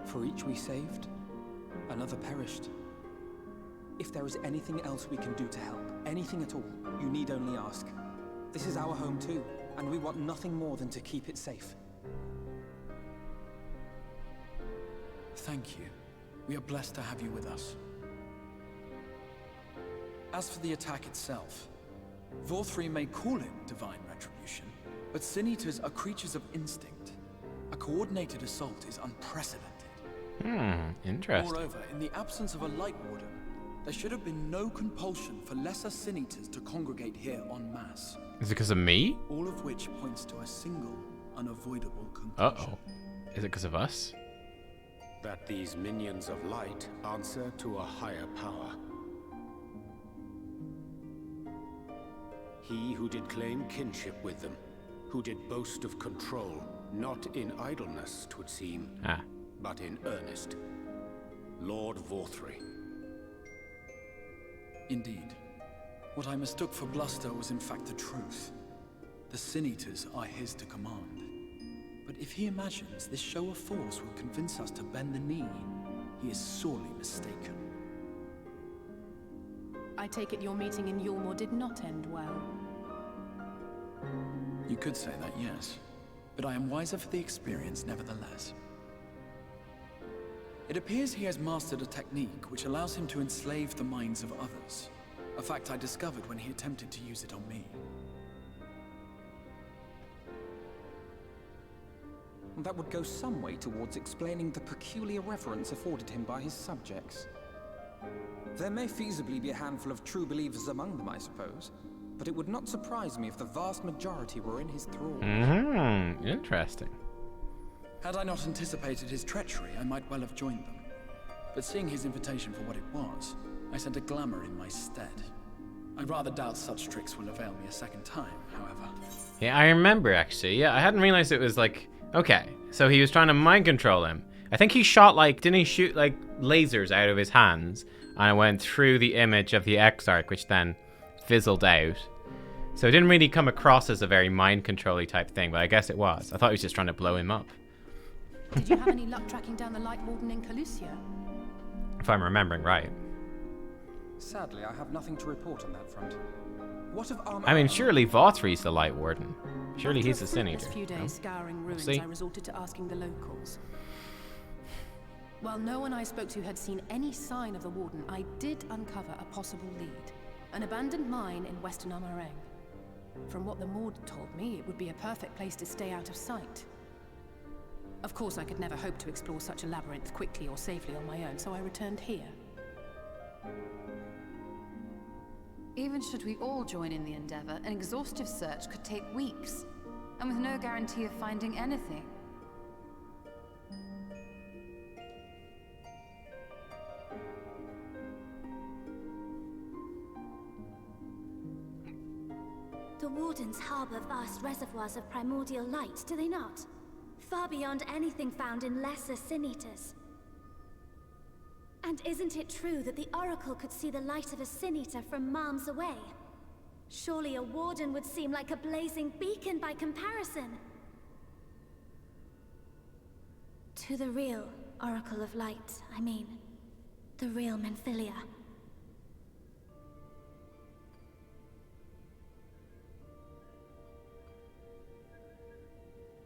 Speaker 8: For each we saved, another perished. If there is anything else we can do to help, anything at all, you need only ask. This is our home too, and we want nothing more than to keep it safe.
Speaker 4: Thank you. We are blessed to have you with us. As for the attack itself, Vorthri may call it divine retribution, but Sin-Eaters are creatures of instinct. A coordinated assault is unprecedented.
Speaker 1: Interesting.
Speaker 4: Moreover, in the absence of a Light Warden, there should have been no compulsion for lesser Sin-Eaters to congregate here en masse.
Speaker 1: Is it because of me?
Speaker 4: All of which points to a single, unavoidable conclusion.
Speaker 1: Uh-oh. Is it because of us?
Speaker 10: That these minions of light answer to a higher power. He who did claim kinship with them, who did boast of control, not in idleness, 'twould seem, but in earnest. Lord Vorthri.
Speaker 4: Indeed. What I mistook for bluster was in fact the truth. The Sin-Eaters are his to command. But if he imagines this show of force will convince us to bend the knee, he is sorely mistaken.
Speaker 13: I take it your meeting in Yulmore did not end well.
Speaker 4: You could say that, yes. But I am wiser for the experience nevertheless. It appears he has mastered a technique which allows him to enslave the minds of others. A fact I discovered when he attempted to use it on me.
Speaker 8: That would go some way towards explaining the peculiar reverence afforded him by his subjects. There may feasibly be a handful of true believers among them, I suppose, but it would not surprise me if the vast majority were in his thrall.
Speaker 1: Interesting.
Speaker 4: Had I not anticipated his treachery, I might well have joined them. But seeing his invitation for what it was, I sent a glamour in my stead. I rather doubt such tricks will avail me a second time, however.
Speaker 1: Yeah, I remember actually. Yeah, I hadn't realized it was like, okay, so he was trying to mind control him. I think he shot like, didn't he shoot like lasers out of his hands? And it went through the image of the Exarch, which then fizzled out. So it didn't really come across as a very mind control-y type thing, but I guess it was. I thought he was just trying to blow him up.
Speaker 13: Did you have any luck tracking down the Light Warden in Calusia?
Speaker 1: If I'm remembering right.
Speaker 8: Sadly, I have nothing to report on that front. What of
Speaker 1: I mean, surely Vorthri's the Light Warden. Surely he's the Sin-Eater.
Speaker 13: After a few days scouring ruins, I resorted to asking the locals. While no one I spoke to had seen any sign of the Warden, I did uncover a possible lead. An abandoned mine in western Amareng. From what the Maud told me, it would be a perfect place to stay out of sight. Of course, I could never hope to explore such a labyrinth quickly or safely on my own, so I returned here.
Speaker 3: Even should we all join in the endeavor, an exhaustive search could take weeks, and with no guarantee of finding anything.
Speaker 14: The Wardens harbor vast reservoirs of primordial light, do they not? Far beyond anything found in lesser Sin-Eaters. And isn't it true that the Oracle could see the light of a Sin-Eater from miles away? Surely a Warden would seem like a blazing beacon by comparison. To the real Oracle of Light, I mean. The real Menphilia.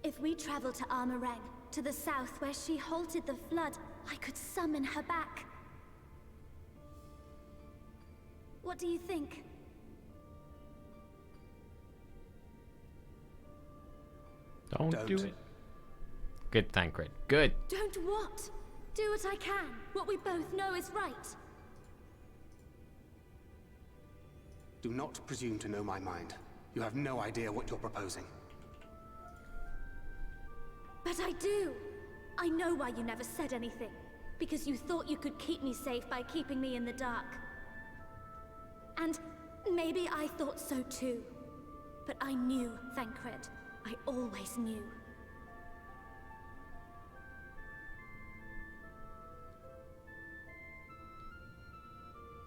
Speaker 14: If we travel to Armoreng, to the south where she halted the flood, I could summon her back. What do you think?
Speaker 1: Don't do it. Good, Thancred. Good.
Speaker 14: Don't what? Do what I can. What we both know is right.
Speaker 10: Do not presume to know my mind. You have no idea what you're proposing.
Speaker 14: But I do. I know why you never said anything. Because you thought you could keep me safe by keeping me in the dark. And maybe I thought so too. But I knew, Thancred. I always knew.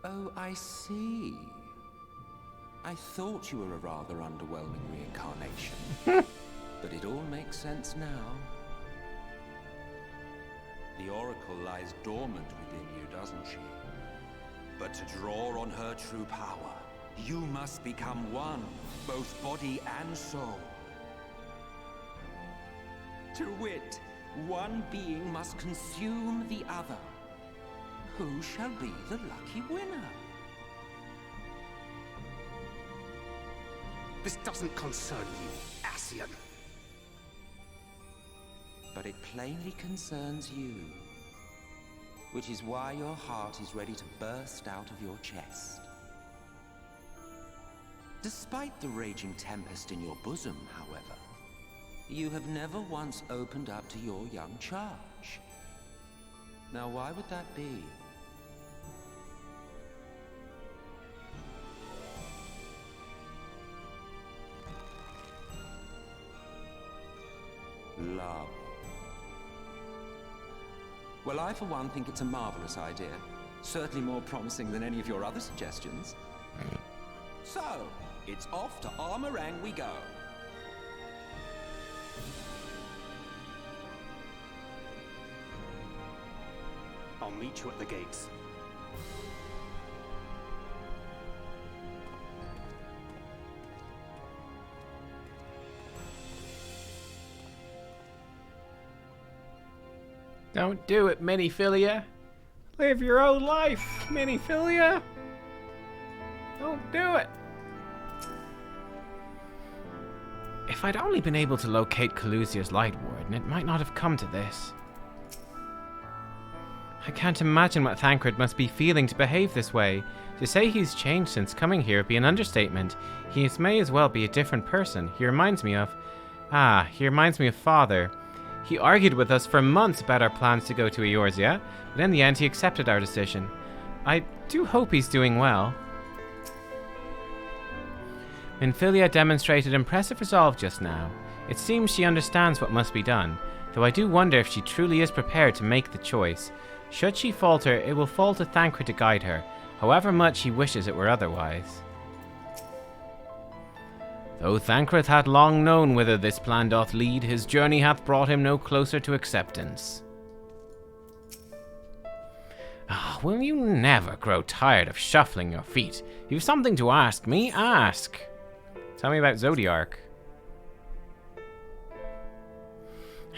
Speaker 12: Oh, I see. I thought you were a rather underwhelming reincarnation. But it all makes sense now. The Oracle lies dormant within you, doesn't she? But to draw on her true power, you must become one, both body and soul. To wit, one being must consume the other. Who shall be the lucky winner?
Speaker 10: This doesn't concern you, Ascian.
Speaker 12: But it plainly concerns you. Which is why your heart is ready to burst out of your chest. Despite the raging tempest in your bosom, however, you have never once opened up to your young charge. Now, why would that be? Love. Well, I for one think it's a marvelous idea. Certainly more promising than any of your other suggestions. So, it's off to Armoreng we go.
Speaker 10: I'll meet you at the gates.
Speaker 1: Don't do it, Miniphilia. Live your own life, Miniphilia. Don't do it. If I'd only been able to locate Calusia's Light Warden, it might not have come to this. I can't imagine what Thancred must be feeling to behave this way. To say he's changed since coming here would be an understatement. He may as well be a different person. He reminds me of Father. He argued with us for months about our plans to go to Eorzea, but in the end he accepted our decision. I do hope he's doing well. Minphilia demonstrated impressive resolve just now. It seems she understands what must be done, though I do wonder if she truly is prepared to make the choice. Should she falter, it will fall to Thancred to guide her, however much he wishes it were otherwise. Though Thancred hath long known whither this plan doth lead, his journey hath brought him no closer to acceptance. Will you never grow tired of shuffling your feet? You've something to ask me? Ask. Tell me about Zodiark.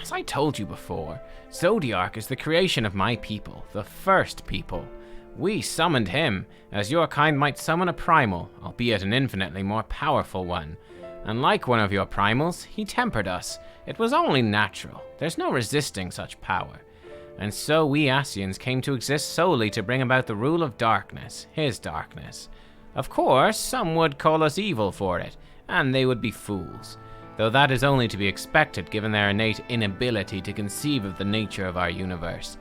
Speaker 1: As I told you before, Zodiark is the creation of my people, the first people. We summoned him, as your kind might summon a primal, albeit an infinitely more powerful one. And like one of your primals, he tempered us. It was only natural. There's no resisting such power. And so we Ascians came to exist solely to bring about the rule of darkness, his darkness. Of course, some would call us evil for it, and they would be fools. Though that is only to be expected given their innate inability to conceive of the nature of our universe.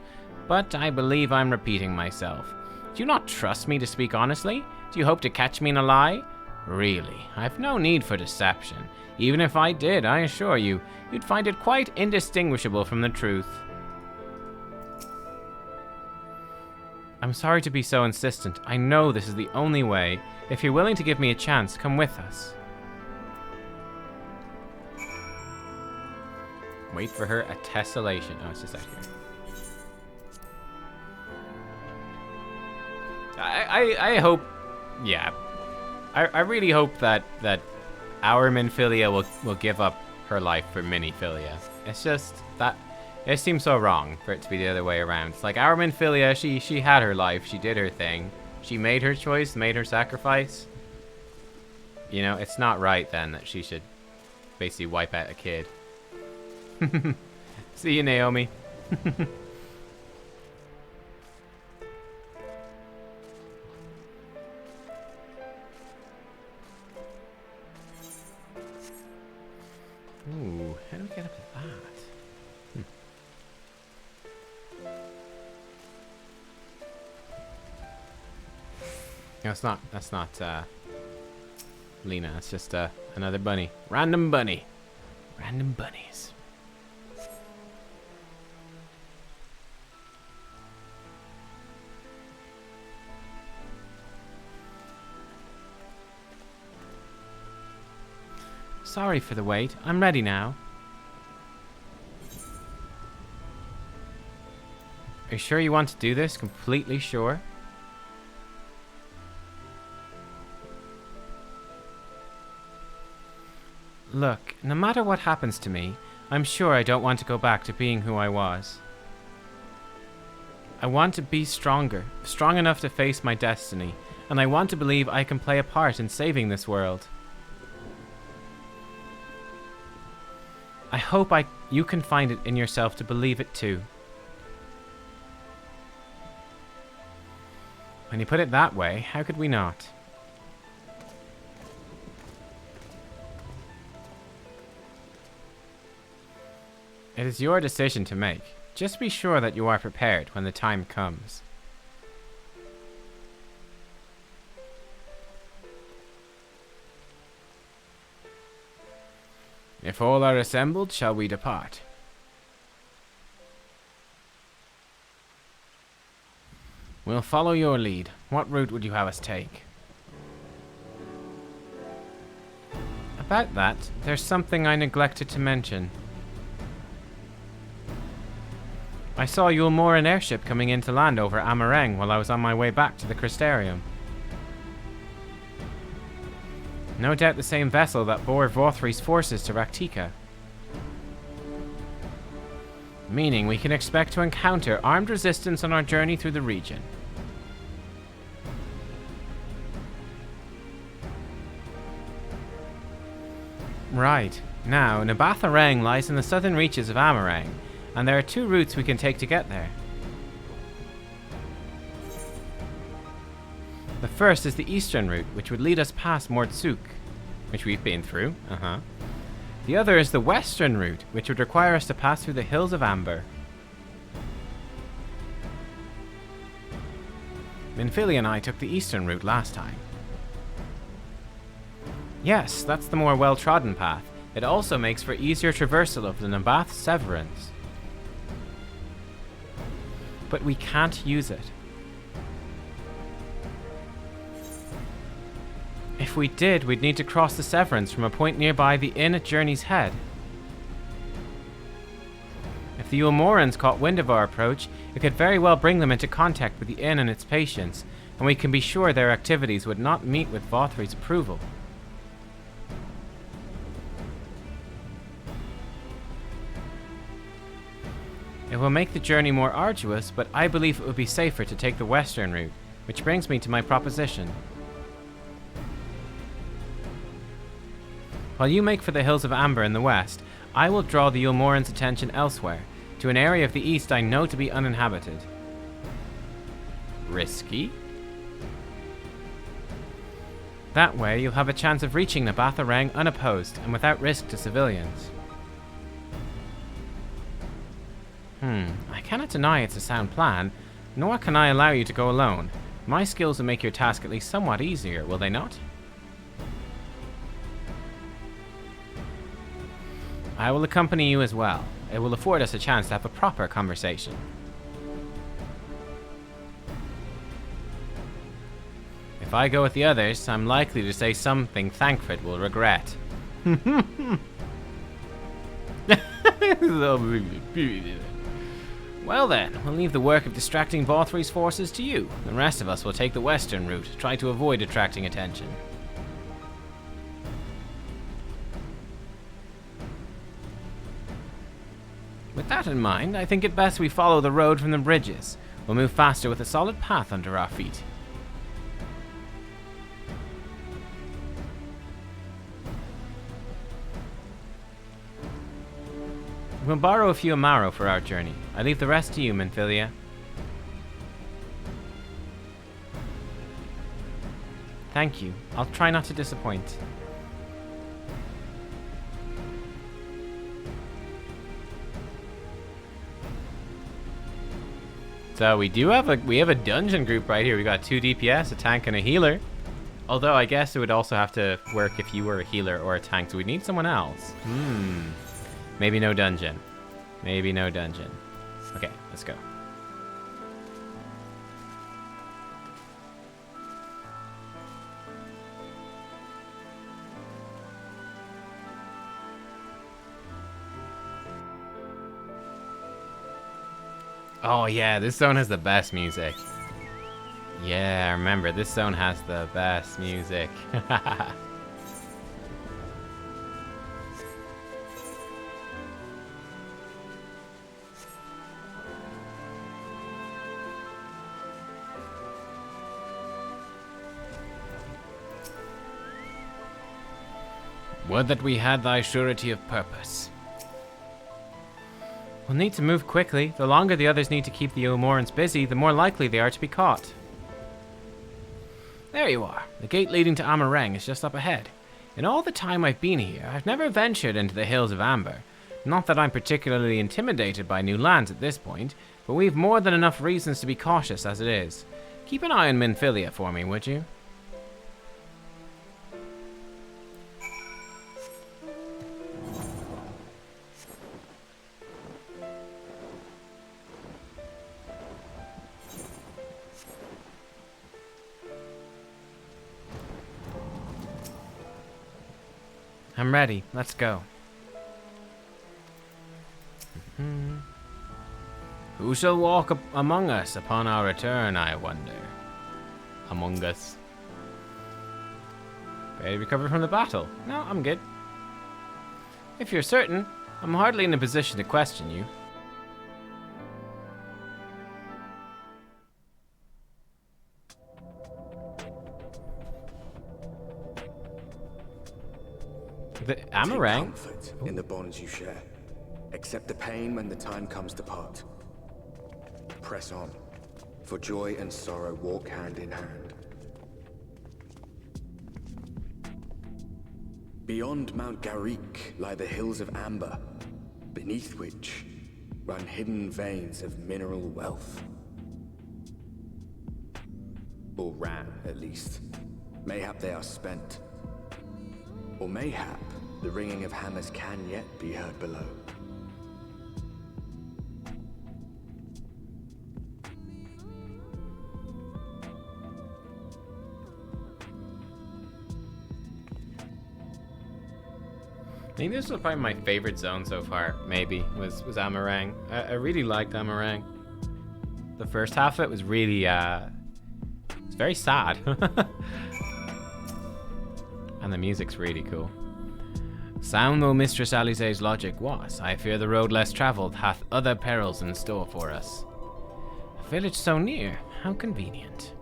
Speaker 1: But I believe I'm repeating myself. Do you not trust me to speak honestly? Do you hope to catch me in a lie? Really, I've no need for deception. Even if I did, I assure you, you'd find it quite indistinguishable from the truth. I'm sorry to be so insistent. I know this is the only way. If you're willing to give me a chance, come with us. Wait for her attestation. Oh, it's just out here. I hope, yeah, I really hope that our Minfilia will give up her life for Miniphilia. It's just that it seems so wrong for it to be the other way around. It's like our Minfilia, she had her life, she did her thing, she made her choice, made her sacrifice. You know, it's not right then that she should basically wipe out a kid. See you, Naomi. Ooh, how do we get up to that? No, that's not Lena, it's just another bunny. Random bunny. Random bunnies. Sorry for the wait. I'm ready now. Are you sure you want to do this? Completely sure? Look, no matter what happens to me, I'm sure I don't want to go back to being who I was. I want to be stronger, strong enough to face my destiny, and I want to believe I can play a part in saving this world. I hope you can find it in yourself to believe it too. When you put it that way, how could we not? It is your decision to make. Just be sure that you are prepared when the time comes. If all are assembled, shall we depart? We'll follow your lead. What route would you have us take? About that, there's something I neglected to mention. I saw a Yulmoran airship coming into land over Amareng while I was on my way back to the Crystarium. No doubt the same vessel that bore Vothri's forces to Raktika. Meaning we can expect to encounter armed resistance on our journey through the region. Right. Now, Nabatharang lies in the southern reaches of Amarang, and there are two routes we can take to get there. The first is the eastern route, which would lead us past Mortsuk, which we've been through. The other is the western route, which would require us to pass through the Hills of Amber. Minfilia and I took the eastern route last time. Yes, that's the more well-trodden path. It also makes for easier traversal of the Nabath Severance. But we can't use it. If we did, we'd need to cross the Severance from a point nearby the inn at Journey's Head. If the Yulmorans caught wind of our approach, it could very well bring them into contact with the inn and its patients, and we can be sure their activities would not meet with Vothri's approval. It will make the journey more arduous, but I believe it would be safer to take the western route, which brings me to my proposition. While you make for the Hills of Amber in the west, I will draw the Yulmorans' attention elsewhere, to an area of the east I know to be uninhabited. Risky? That way, you'll have a chance of reaching Nabatharang unopposed and without risk to civilians. I cannot deny it's a sound plan, nor can I allow you to go alone. My skills will make your task at least somewhat easier, will they not? I will accompany you as well. It will afford us a chance to have a proper conversation. If I go with the others, I'm likely to say something Thancred will regret. Well then, we'll leave the work of distracting Bothry's forces to you. The rest of us will take the western route, try to avoid attracting attention. With that in mind, I think it best we follow the road from the bridges. We'll move faster with a solid path under our feet. We'll borrow a few Amaro for our journey. I leave the rest to you, Minfilia. Thank you. I'll try not to disappoint. So we have a dungeon group right here. We got 2 DPS, a tank, and a healer. Although I guess it would also have to work if you were a healer or a tank. So we'd need someone else. Maybe no dungeon. Maybe no dungeon. Okay, let's go. Oh yeah, this zone has the best music. Yeah, I remember, this zone has the best music. Would that we had thy surety of purpose. We'll need to move quickly. The longer the others need to keep the Omorans busy, the more likely they are to be caught. There you are. The gate leading to Amarang is just up ahead. In all the time I've been here, I've never ventured into the Hills of Amber. Not that I'm particularly intimidated by new lands at this point, but we've more than enough reasons to be cautious as it is. Keep an eye on Minfilia for me, would you? I'm ready. Let's go. Who shall walk among us upon our return, I wonder? Among us. Ready to recover from the battle? No, I'm good. If you're certain, I'm hardly in a position to question you. The Amarang?
Speaker 15: Comfort in the bonds you share. Accept the pain when the time comes to part. Press on, for joy and sorrow walk hand in hand. Beyond Mount Garrick lie the Hills of Amber, beneath which run hidden veins of mineral wealth. Or ran, at least. Mayhap they are spent. Or mayhap the ringing of hammers can yet be heard below.
Speaker 1: I think this was probably my favorite zone so far, maybe, was Amarang. I really liked Amarang. The first half of it was really, it's very sad. And the music's really cool. Sound though Mistress Alize's logic was, I fear the road less travelled hath other perils in store for us. A village so near, how convenient.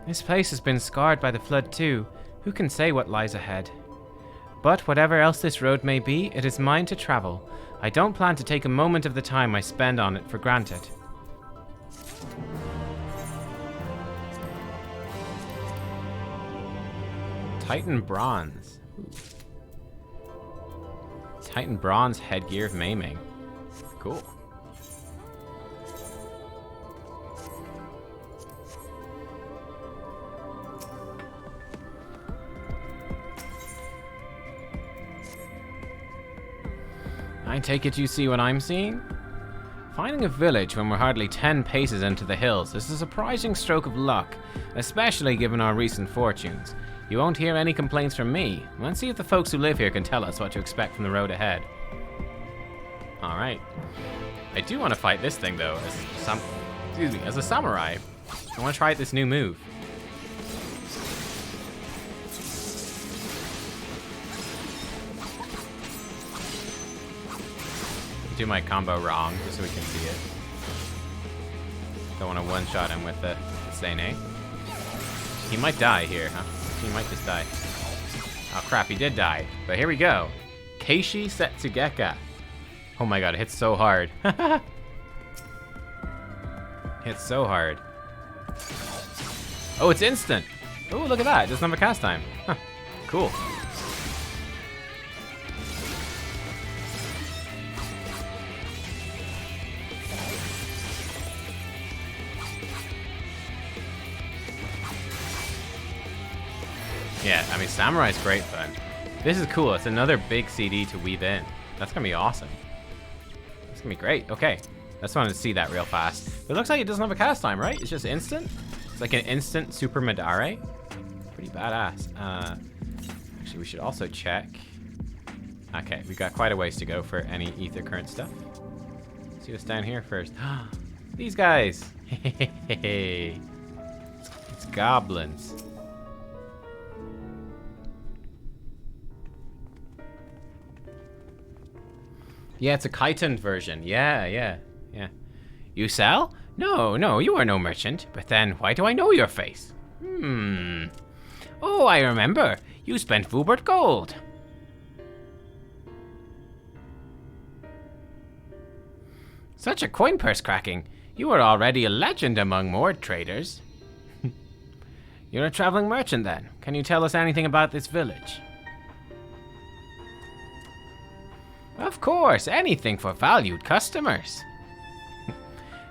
Speaker 1: This place has been scarred by the flood too. Who can say what lies ahead? But whatever else this road may be, it is mine to travel. I don't plan to take a moment of the time I spend on it for granted. Titan Bronze. Ooh. Titan Bronze headgear of maiming. Cool. I take it you see what I'm seeing? Finding a village when we're hardly 10 paces into the hills is a surprising stroke of luck, especially given our recent fortunes. You won't hear any complaints from me. Let's see if the folks who live here can tell us what to expect from the road ahead. Alright. I do want to fight this thing though, as a samurai. I want to try out this new move. Do my combo wrong, just so we can see it. Don't want to one-shot him with the Seine. He might die here, huh? He might just die. Oh crap, he did die. But here we go. Keishi Setsugeka. Oh my god, it hits so hard. Hits so hard. Oh, it's instant. Oh, look at that. It doesn't have a cast time. Huh. Cool. Yeah, I mean, Samurai's great fun. This is cool. It's another big CD to weave in. That's gonna be awesome. That's gonna be great. Okay, I just wanted to see that real fast. It looks like it doesn't have a cast time, right? It's just instant. It's like an instant Super Madare. Pretty badass. Actually, we should also check. Okay, we've got quite a ways to go for any ether current stuff. Let's see what's down here first. These guys. It's goblins. Yeah, it's a chitined version. Yeah. You sell? No, you are no merchant. But then, why do I know your face? Oh, I remember. You spent Vubert gold. Such a coin purse cracking. You are already a legend among Mord traders. You're a traveling merchant then. Can you tell us anything about this village? Of course, anything for valued customers.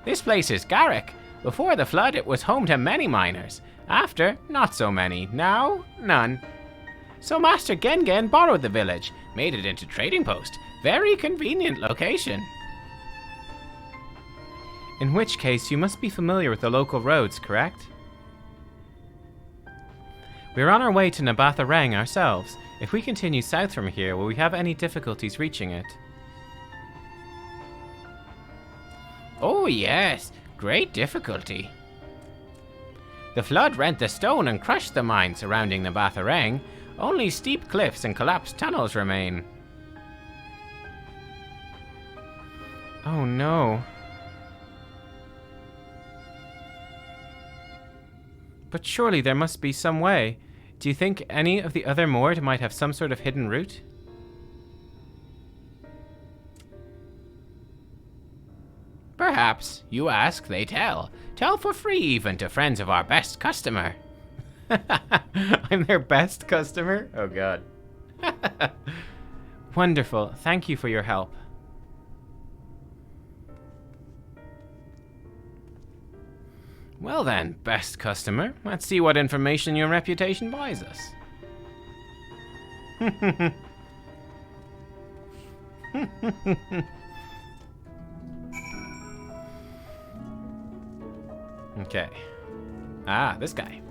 Speaker 1: This place is Garrick. Before the flood, it was home to many miners. After, not so many. Now, none. So Master Gengen borrowed the village, made it into trading post. Very convenient location. In which case, you must be familiar with the local roads, correct? We're on our way to Nabatharang ourselves. If we continue south from here, will we have any difficulties reaching it? Oh yes, great difficulty. The flood rent the stone and crushed the mine surrounding Nabatharang. Only steep cliffs and collapsed tunnels remain. Oh no. But surely there must be some way. Do you think any of the other Mord might have some sort of hidden route? Perhaps. You ask, they tell. Tell for free even to friends of our best customer. I'm their best customer? Oh god. Wonderful. Thank you for your help. Well then, best customer, let's see what information your reputation buys us. Okay. Ah, this guy.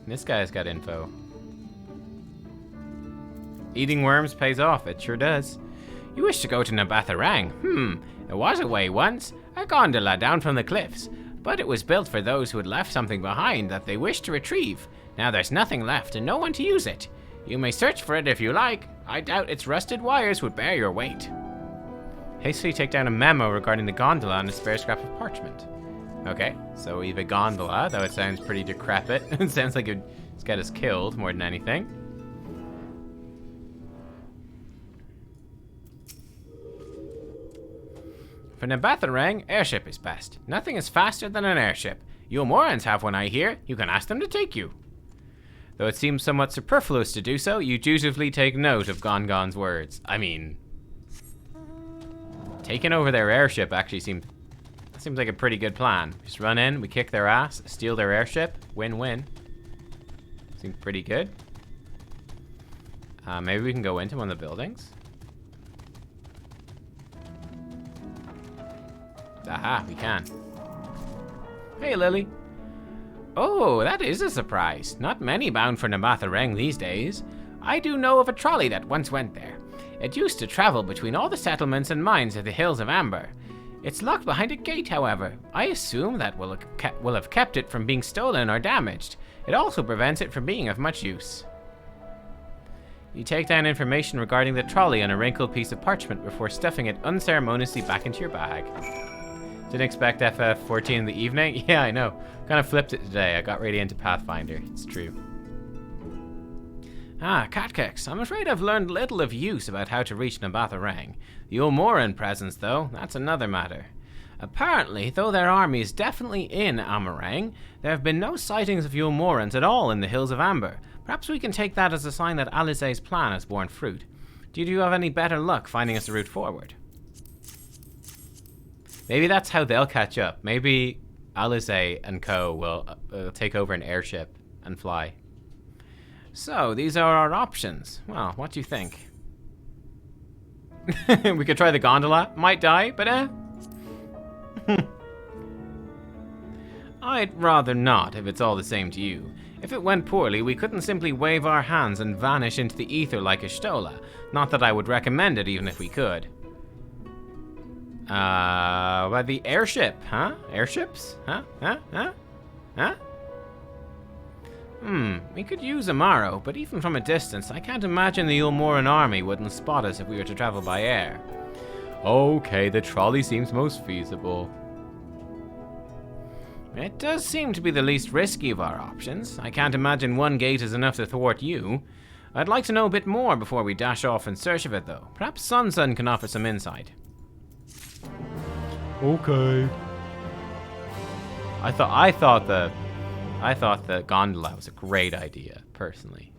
Speaker 1: This guy's got info. Eating worms pays off, it sure does. You wish to go to Nabatharang? There was a way once, a gondola down from the cliffs. But it was built for those who had left something behind that they wished to retrieve. Now there's nothing left and no one to use it. You may search for it if you like. I doubt its rusted wires would bear your weight. Hastily take down a memo regarding the gondola and a spare scrap of parchment. Okay, so we have a gondola, though it sounds pretty decrepit. It sounds like it's got us killed more than anything. For Nabatharang, airship is best. Nothing is faster than an airship. You Morans have one, I hear. You can ask them to take you. Though it seems somewhat superfluous to do so, you dutifully take note of Gongon's words. I mean, taking over their airship actually seems like a pretty good plan. Just run in, we kick their ass, steal their airship, win-win. Seems pretty good. Maybe we can go into one of the buildings. Aha, we can. Hey, Lily. Oh, that is a surprise. Not many bound for Nabatha these days. I do know of a trolley that once went there. It used to travel between all the settlements and mines of the Hills of Amber. It's locked behind a gate, however. I assume that will have kept it from being stolen or damaged. It also prevents it from being of much use. You take down information regarding the trolley on a wrinkled piece of parchment before stuffing it unceremoniously back into your bag. Didn't expect ff14 in the evening? Yeah, I know. Kind of flipped it today. I got really into Pathfinder. It's true. Ah, Nubkeks. I'm afraid I've learned little of use about how to reach Nabatha. The Ulmoran presence, though, that's another matter. Apparently, though their army is definitely in Amarang, there have been no sightings of Ulmorans at all in the Hills of Amber. Perhaps we can take that as a sign that Alizé's plan has borne fruit. Do you have any better luck finding us a route forward? Maybe that's how they'll catch up. Maybe Alizé and co will take over an airship and fly. So, these are our options. Well, what do you think? We could try the gondola. Might die, but I'd rather not, if it's all the same to you. If it went poorly, we couldn't simply wave our hands and vanish into the ether like a Stola. Not that I would recommend it, even if we could. By the airship, huh? Airships? Huh? We could use Amaro, but even from a distance, I can't imagine the Ulmoran army wouldn't spot us if we were to travel by air. Okay, the trolley seems most feasible. It does seem to be the least risky of our options. I can't imagine one gate is enough to thwart you. I'd like to know a bit more before we dash off in search of it, though. Perhaps Sun can offer some insight. Okay. I thought the gondola was a great idea, personally.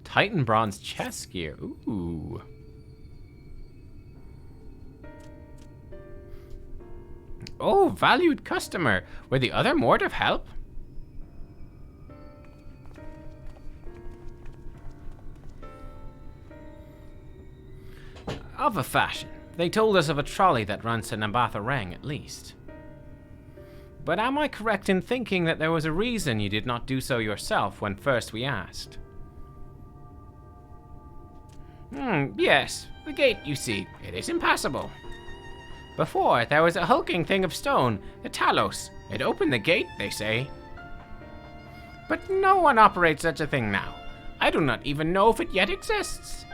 Speaker 1: Titan bronze chest gear. Ooh. Oh, valued customer. Were the other more of help? Of a fashion. They told us of a trolley that runs to Nabatha at least. But am I correct in thinking that there was a reason you did not do so yourself when first we asked? Yes. The gate, you see, it is impassable. Before, there was a hulking thing of stone, the Talos. It opened the gate, they say. But no one operates such a thing now. I do not even know if it yet exists.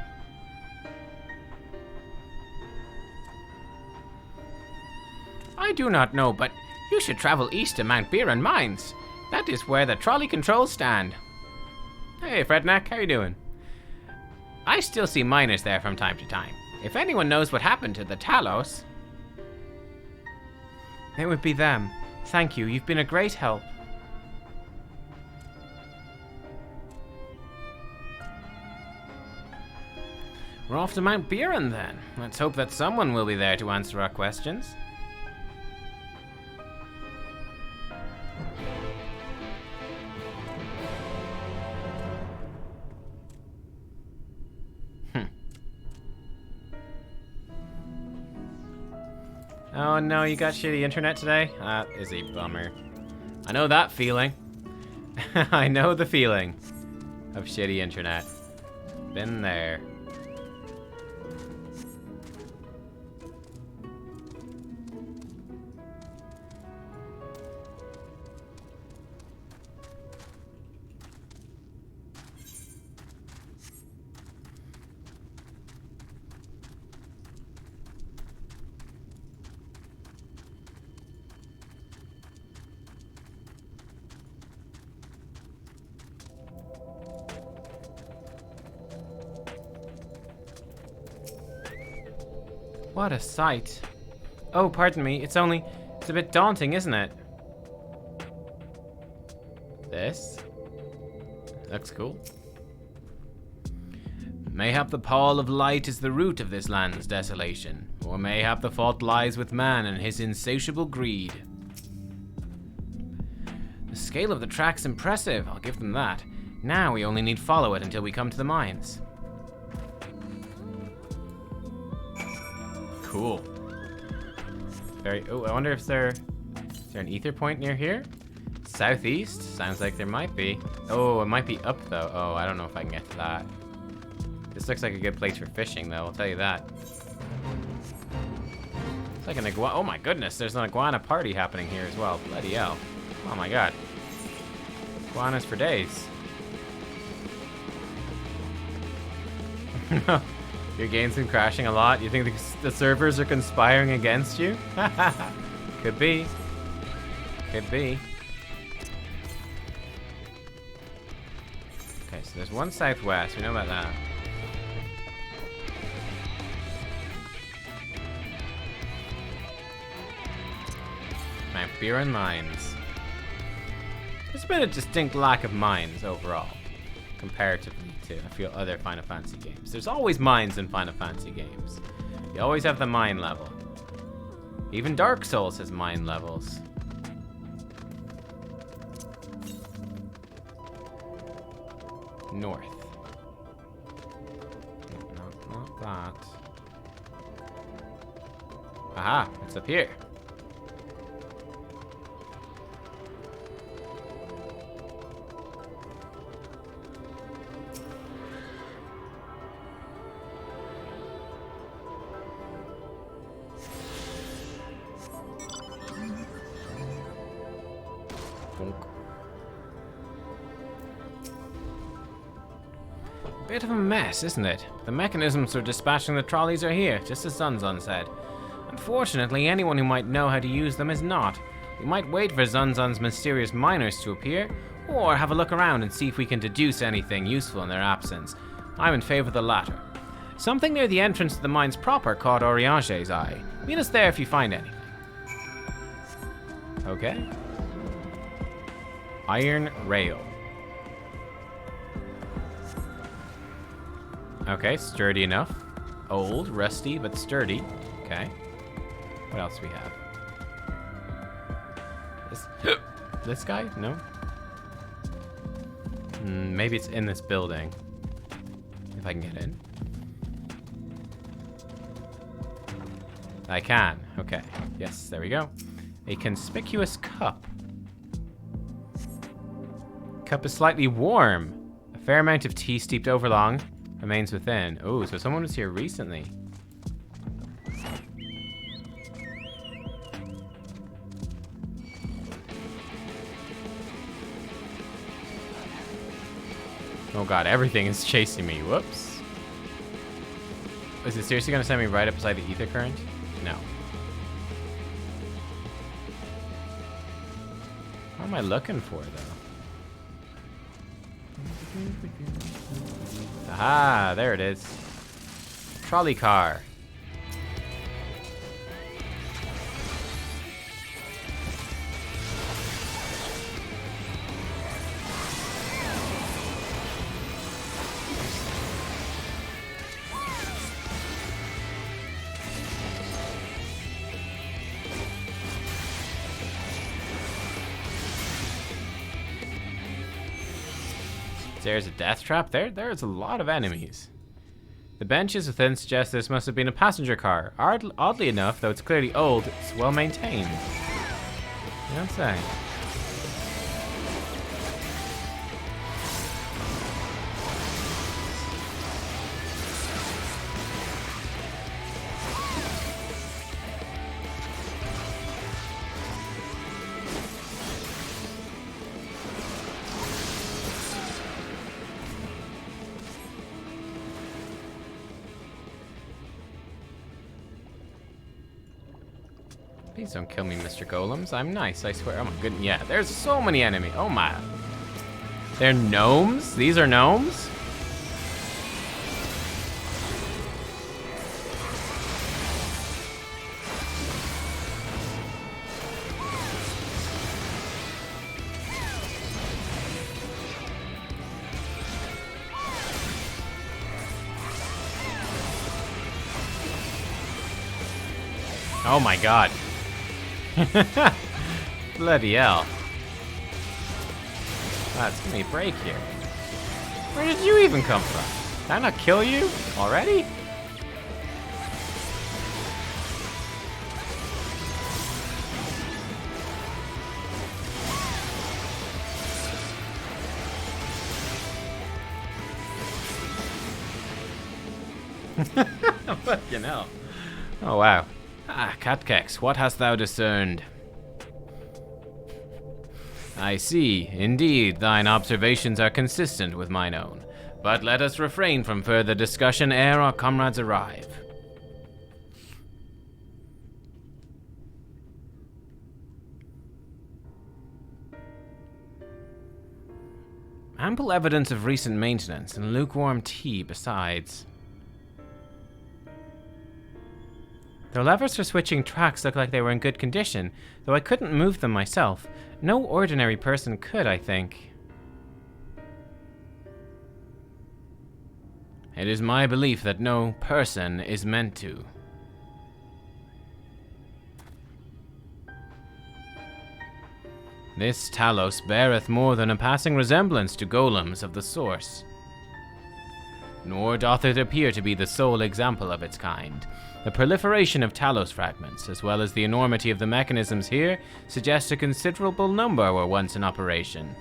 Speaker 1: I do not know, but you should travel east to Mount Biran Mines. That is where the trolley controls stand. Hey, Fredneck, how you doing? I still see miners there from time to time. If anyone knows what happened to the Talos... It would be them. Thank you, you've been a great help. We're off to Mount Biran then. Let's hope that someone will be there to answer our questions. Oh no, you got shitty internet today? That is a bummer. I know that feeling. I know the feeling of shitty internet. Been there. What a sight. Oh, pardon me, it's a bit daunting, isn't it? This? Looks cool. Mayhap the pall of light is the root of this land's desolation, or mayhap the fault lies with man and his insatiable greed. The scale of the track's impressive, I'll give them that. Now we only need follow it until we come to the mines. Cool. very... Oh, I wonder if is there an ether point near here? Southeast? Sounds like there might be. Oh, it might be up, though. Oh, I don't know if I can get to that. This looks like a good place for fishing, though. I'll tell you that. It's like an iguana. Oh, my goodness. There's an iguana party happening here as well. Bloody hell. Oh, my God. Iguanas for days. Your game's been crashing a lot. You think the servers are conspiring against you? Could be. Could be. Okay, so there's one southwest. We know about that. Mount Buren Mines. There's been a distinct lack of mines overall, comparatively to, I feel, other Final Fantasy games. There's always mines in Final Fantasy games. You always have the mine level. Even Dark Souls has mine levels. North. Not that. Aha, it's up here. Bit of a mess, isn't it? The mechanisms for dispatching the trolleys are here, just as Zunzun said. Unfortunately, anyone who might know how to use them is not. We might wait for Zunzun's mysterious miners to appear, or have a look around and see if we can deduce anything useful in their absence. I'm in favor of the latter. Something near the entrance to the mines proper caught Oriange's eye. Meet us there if you find anything. Okay. Iron rail. Okay, sturdy enough. Old, rusty, but sturdy. Okay. What else do we have? This guy? No? Maybe it's in this building. If I can get in. I can. Okay. Yes, there we go. A conspicuous cup. Cup is slightly warm. A fair amount of tea steeped overlong remains within. Oh, so someone was here recently. Oh god, everything is chasing me. Whoops. Is it seriously gonna send me right up beside the ether current? No. What am I looking for, though? Aha, there it is. Trolley car. There's a death trap there. There's a lot of enemies. The benches within suggest this must have been a passenger car. Oddly enough, though it's clearly old, it's well maintained. You don't say. Please don't kill me, Mr. Golems. I'm nice, I swear. Oh my goodness. Yeah, there's so many enemies. Oh my. They're gnomes? These are gnomes? Oh my god. Bloody hell. Let's give me a break here. Where did you even come from? Did I not kill you already? Fucking hell. Oh, wow. Ah, Nubkeks, what hast thou discerned? I see. Indeed, thine observations are consistent with mine own. But let us refrain from further discussion ere our comrades arrive. Ample evidence of recent maintenance and lukewarm tea besides. The levers for switching tracks look like they were in good condition, though I couldn't move them myself. No ordinary person could, I think. It is my belief that no person is meant to. This Talos beareth more than a passing resemblance to golems of the source. Nor doth it appear to be the sole example of its kind. The proliferation of Talos fragments, as well as the enormity of the mechanisms here, suggest a considerable number were once in operation.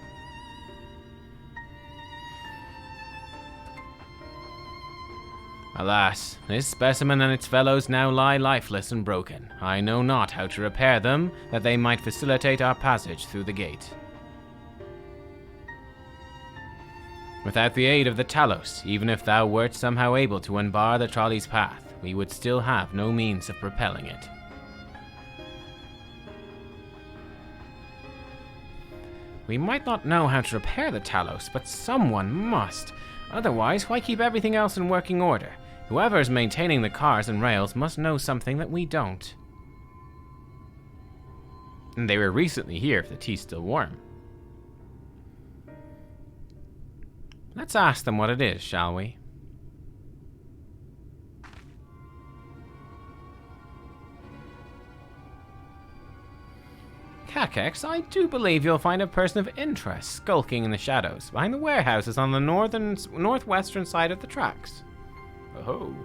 Speaker 1: Alas, this specimen and its fellows now lie lifeless and broken. I know not how to repair them, that they might facilitate our passage through the gate. Without the aid of the Talos, even if thou wert somehow able to unbar the trolley's path, we would still have no means of propelling it. We might not know how to repair the Talos, but someone must. Otherwise, why keep everything else in working order? Whoever is maintaining the cars and rails must know something that we don't. And they were recently here if the tea's still warm. Let's ask them what it is, shall we? Nubkeks, I do believe you'll find a person of interest skulking in the shadows behind the warehouses on the northwestern side of the tracks. Oh.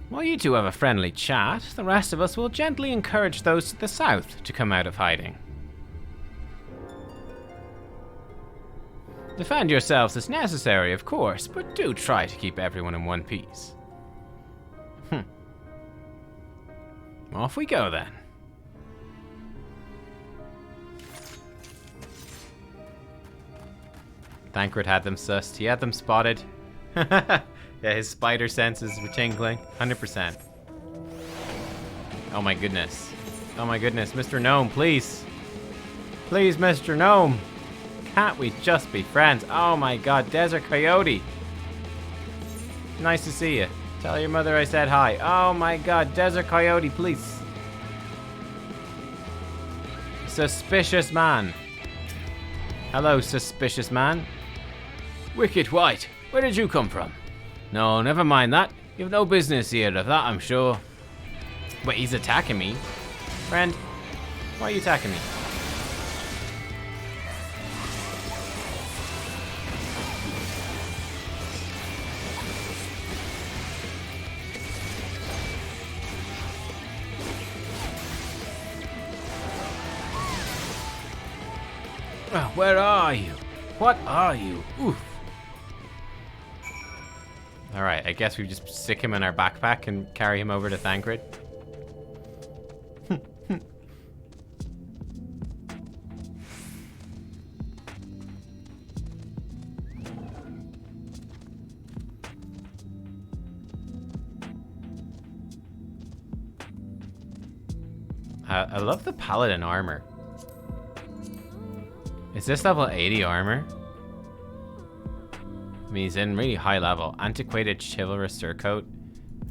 Speaker 1: While you two have a friendly chat, the rest of us will gently encourage those to the south to come out of hiding. Defend yourselves as necessary, of course, but do try to keep everyone in one piece. Off we go then. Thancred had them sussed. He had them spotted. Yeah, his spider senses were tingling. 100%. Oh my goodness. Oh my goodness. Mr. Gnome, please. Please, Mr. Gnome. Can't we just be friends? Oh my god, Desert Coyote. Nice to see you. Tell your mother I said hi. Oh my god, Desert Coyote, please. Suspicious man. Hello, suspicious man. Wicked White, where did you come from? No, never mind that. You've no business here of that, I'm sure. Wait, he's attacking me? Friend, why are you attacking me? Where are you? What are you? Oof. Alright, I guess we just stick him in our backpack and carry him over to Thancred. I love the paladin armor. Is this level 80 armor? I mean, he's in really high level. Antiquated chivalrous surcoat.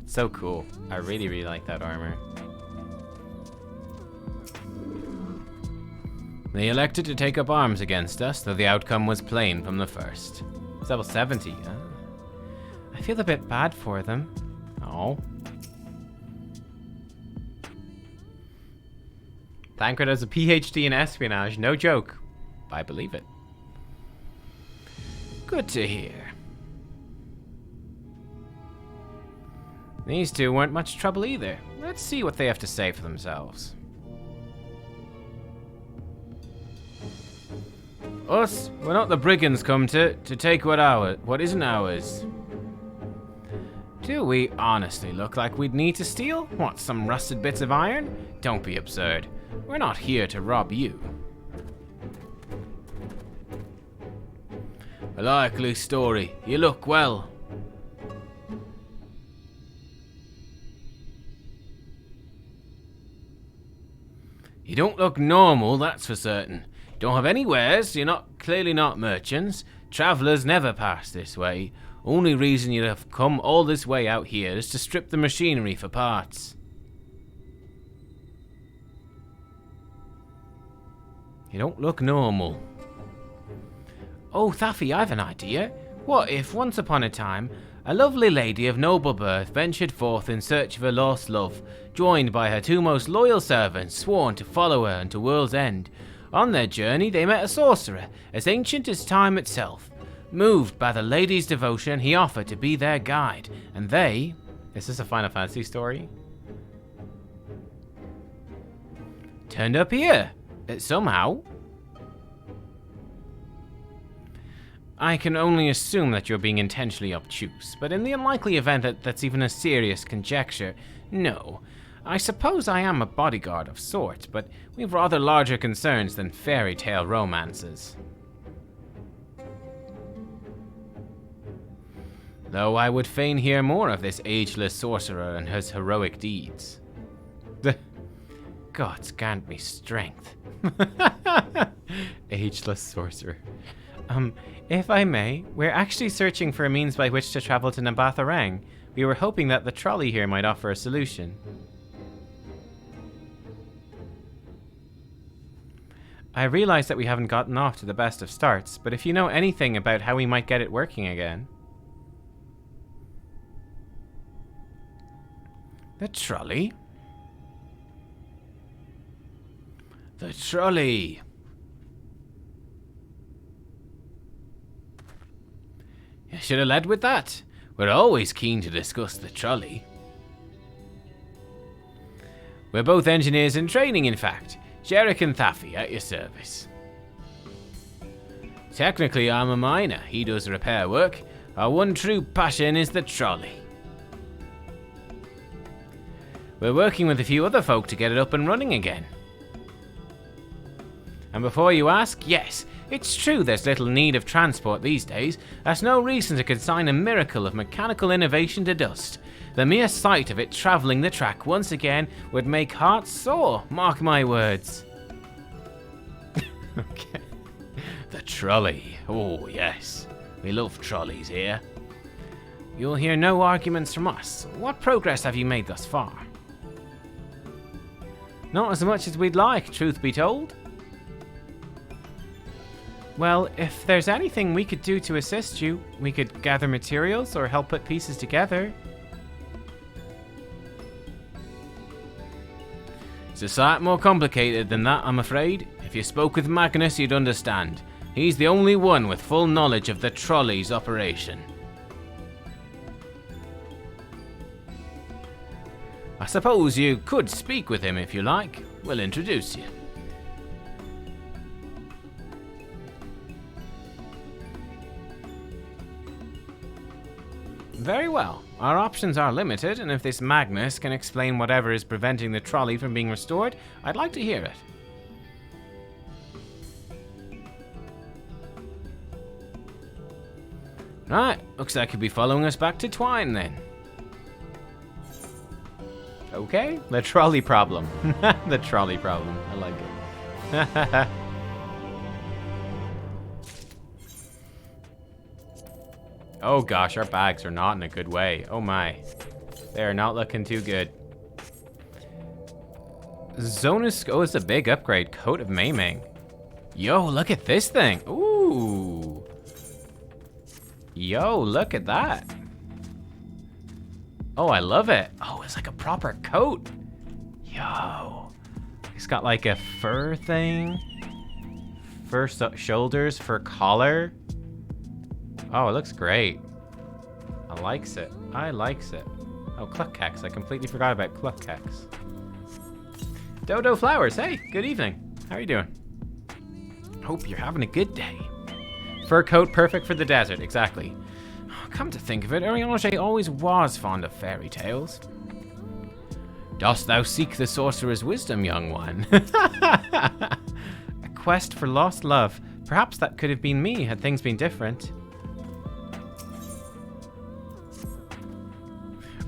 Speaker 1: It's so cool. I really, really like that armor. They elected to take up arms against us, though the outcome was plain from the first. It's level 70. I feel a bit bad for them. Oh. Thancred has a PhD in espionage, no joke. I believe it. Good to hear. These two weren't much trouble either. Let's see what they have to say for themselves. Us? We're not the brigands come to take what isn't ours. Do we honestly look like we'd need to steal? What, some rusted bits of iron? Don't be absurd. We're not here to rob you. A likely story. You look well. You don't look normal, that's for certain. Don't have any wares, you're clearly not merchants. Travelers never pass this way. Only reason you have come all this way out here is to strip the machinery for parts. You don't look normal. Oh, Thaffy, I've an idea. What if, once upon a time, a lovely lady of noble birth ventured forth in search of her lost love, joined by her two most loyal servants, sworn to follow her unto world's end. On their journey, they met a sorcerer, as ancient as time itself. Moved by the lady's devotion, he offered to be their guide, and they... Is this a Final Fantasy story? Turned up here. Somehow. I can only assume that you're being intentionally obtuse, but in the unlikely event that that's even a serious conjecture, no. I suppose I am a bodyguard of sorts, but we've rather larger concerns than fairy tale romances. Though I would fain hear more of this ageless sorcerer and his heroic deeds. The gods grant me strength. Ageless sorcerer. If I may, we're actually searching for a means by which to travel to Nabatharang. We were hoping that the trolley here might offer a solution. I realize that we haven't gotten off to the best of starts, but if you know anything about how we might get it working again... The trolley? The trolley! You should have led with that. We're always keen to discuss the trolley. We're both engineers in training, in fact. Jarek and Thaffy at your service. Technically, I'm a miner. He does repair work. Our one true passion is the trolley. We're working with a few other folk to get it up and running again. And before you ask, yes, it's true there's little need of transport these days. That's no reason to consign a miracle of mechanical innovation to dust. The mere sight of it travelling the track once again would make hearts sore, mark my words. Okay. The trolley. Oh, yes. We love trolleys here. You'll hear no arguments from us. What progress have you made thus far? Not as much as we'd like, truth be told. Well, if there's anything we could do to assist you, we could gather materials or help put pieces together. It's a sight more complicated than that, I'm afraid. If you spoke with Magnus, you'd understand. He's the only one with full knowledge of the trolley's operation. I suppose you could speak with him if you like. We'll introduce you. Very well. Our options are limited, and if this Magnus can explain whatever is preventing the trolley from being restored, I'd like to hear it. Right, looks like he'll be following us back to Twine then. Okay, the trolley problem. The trolley problem. I like it. Oh gosh, our bags are not in a good way. Oh my. They are not looking too good. Zonus, oh, it's a big upgrade. Coat of Maiming. Yo, look at this thing. Ooh. Yo, look at that. Oh, I love it. Oh, it's like a proper coat. Yo. It's got like a fur thing. Fur shoulders, fur collar. Oh, it looks great. I likes it. I likes it. Oh, Nubkeks. I completely forgot about Nubkeks. Dodo Flowers. Hey, good evening. How are you doing? Hope you're having a good day. Fur coat, perfect for the desert, exactly. Come to think of it, Ariange always was fond of fairy tales. Dost thou seek the sorcerer's wisdom, young one? A quest for lost love. Perhaps that could have been me had things been different.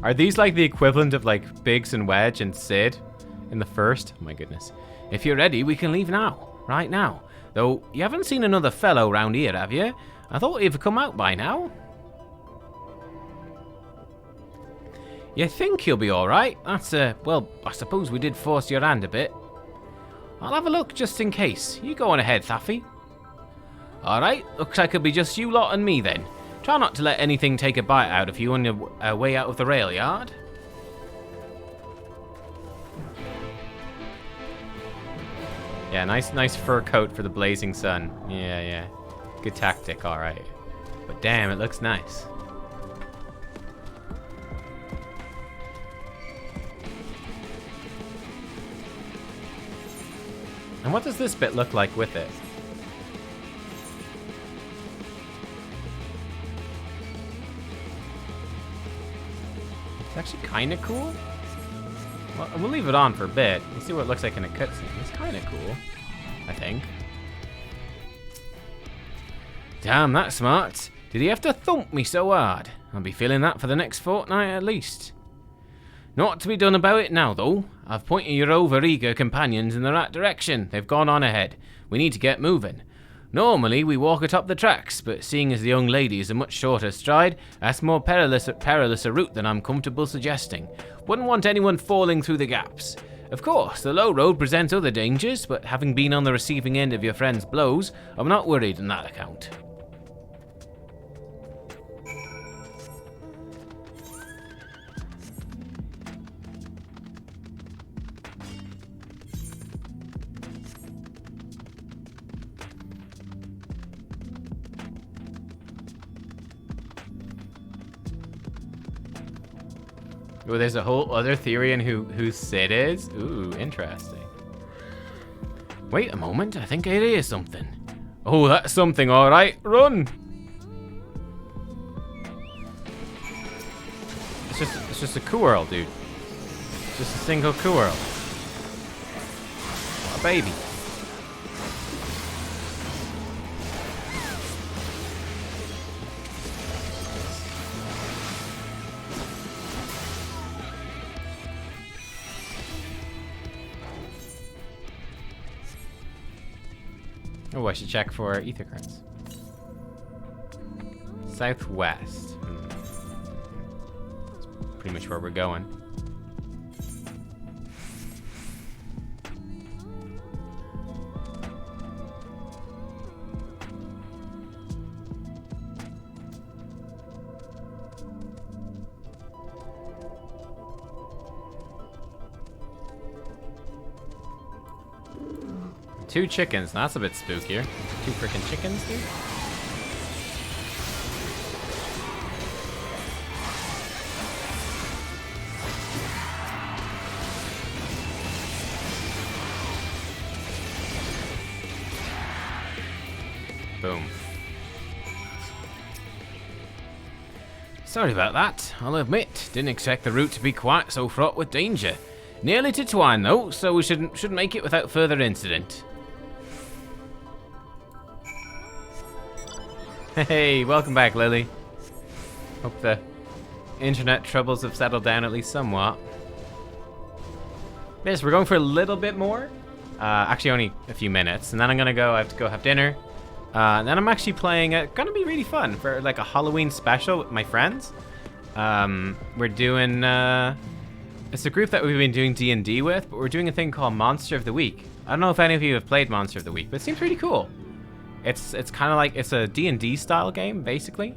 Speaker 1: Are these like the equivalent of like Biggs and Wedge and Sid in the first? Oh my goodness. If you're ready, we can leave now. Right now. Though, you haven't seen another fellow round here, have you? I thought he'd have come out by now. You think he'll be alright? That's, well, I suppose we did force your hand a bit. I'll have a look just in case. You go on ahead, Thaffy. Alright, looks like it'll be just you lot and me then. Try not to let anything take a bite out of you on your way out of the rail yard. Yeah, nice fur coat for the blazing sun. Yeah. Good tactic, alright. But damn, it looks nice. And what does this bit look like with it? It's actually kind of cool. Well, we'll leave it on for a bit. We'll see what it looks like in a cutscene. It's kind of cool, I think. Damn, that's smart. Did he have to thump me so hard? I'll be feeling that for the next fortnight at least. Not to be done about it now, though. I've pointed your over-eager companions in the right direction. They've gone on ahead. We need to get moving. Normally, we walk atop the tracks, but seeing as the young lady is a much shorter stride, that's more perilous a route than I'm comfortable suggesting. Wouldn't want anyone falling through the gaps. Of course, the low road presents other dangers, but having been on the receiving end of your friend's blows, I'm not worried on that account. Oh, there's a whole other theory on who Sid is? Ooh, interesting. Wait a moment, I think I hear something. Oh, that's something, alright. Run! It's just a Quirrell, dude. It's just a single Quirrell. A baby. Oh, I should check for ether currents. Southwest. That's pretty much where we're going. Two chickens. That's a bit spookier. Two freaking chickens, dude. Boom. Sorry about that. I'll admit, didn't expect the route to be quite so fraught with danger. Nearly to twine though, so we should make it without further incident. Hey, welcome back, Lily. Hope the internet troubles have settled down at least somewhat. Yes, we're going for a little bit more. Actually, only a few minutes, and then I have to go have dinner. And then I'm actually playing. Gonna be really fun for like a Halloween special with my friends. We're doing. It's a group that we've been doing D&D with, but we're doing a thing called Monster of the Week. I don't know if any of you have played Monster of the Week, but it seems pretty cool. It's kind of like, it's a D&D style game, basically.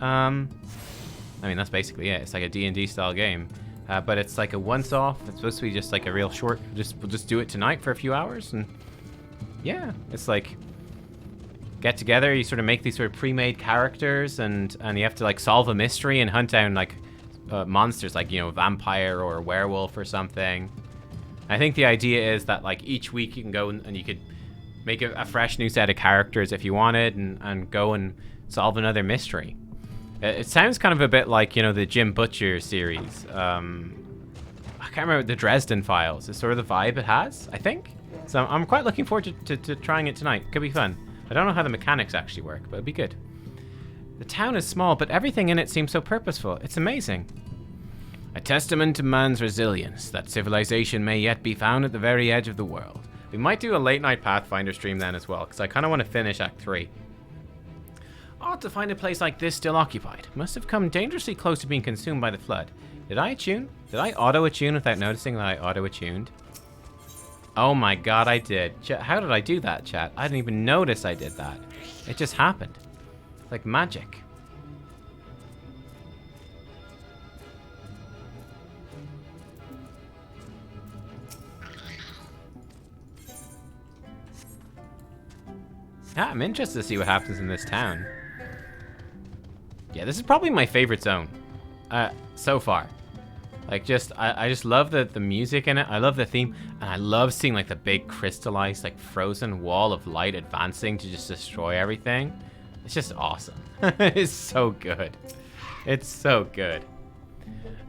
Speaker 1: I mean, that's basically it. It's like a D&D style game. But it's like a once-off. It's supposed to be just like a real short, we'll just do it tonight for a few hours. And yeah, it's like, get together, you sort of make these sort of pre-made characters, and you have to like solve a mystery and hunt down like monsters, like, you know, a vampire or a werewolf or something. I think the idea is that like each week you can go and you could make a fresh new set of characters if you wanted, and go and solve another mystery. It sounds kind of a bit like, you know, the Jim Butcher series. I can't remember, the Dresden Files is sort of the vibe it has, I think. So I'm quite looking forward to trying it tonight. Could be fun. I don't know how the mechanics actually work, but it'd be good. The town is small, but everything in it seems so purposeful. It's amazing. A testament to man's resilience, that civilization may yet be found at the very edge of the world. We might do a late night Pathfinder stream then as well, because I kind of want to finish Act 3. Odd to find a place like this still occupied. Must have come dangerously close to being consumed by the flood. Did I attune? Did I auto-attune without noticing that I auto-attuned? Oh my god, I did. How did I do that, chat? I didn't even notice I did that. It just happened. Like magic. Yeah, I'm interested to see what happens in this town. Yeah, this is probably my favorite zone so far. Like, I just love the music in it. I love the theme, and I love seeing like the big crystallized, like frozen wall of light advancing to just destroy everything. It's just awesome. It's so good. It's so good.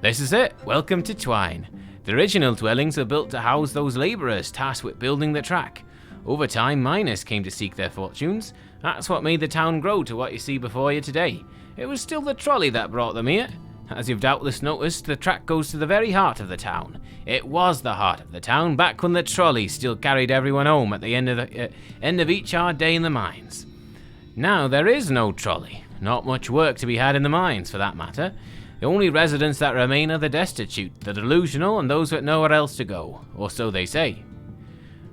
Speaker 1: This is it. Welcome to Twine. The original dwellings are built to house those laborers tasked with building the track. Over time, miners came to seek their fortunes. That's what made the town grow to what you see before you today. It was still the trolley that brought them here. As you've doubtless noticed, the track goes to the very heart of the town. It was the heart of the town back when the trolley still carried everyone home at the end of each hard day in the mines. Now there is no trolley. Not much work to be had in the mines, for that matter. The only residents that remain are the destitute, the delusional, and those with nowhere else to go, or so they say.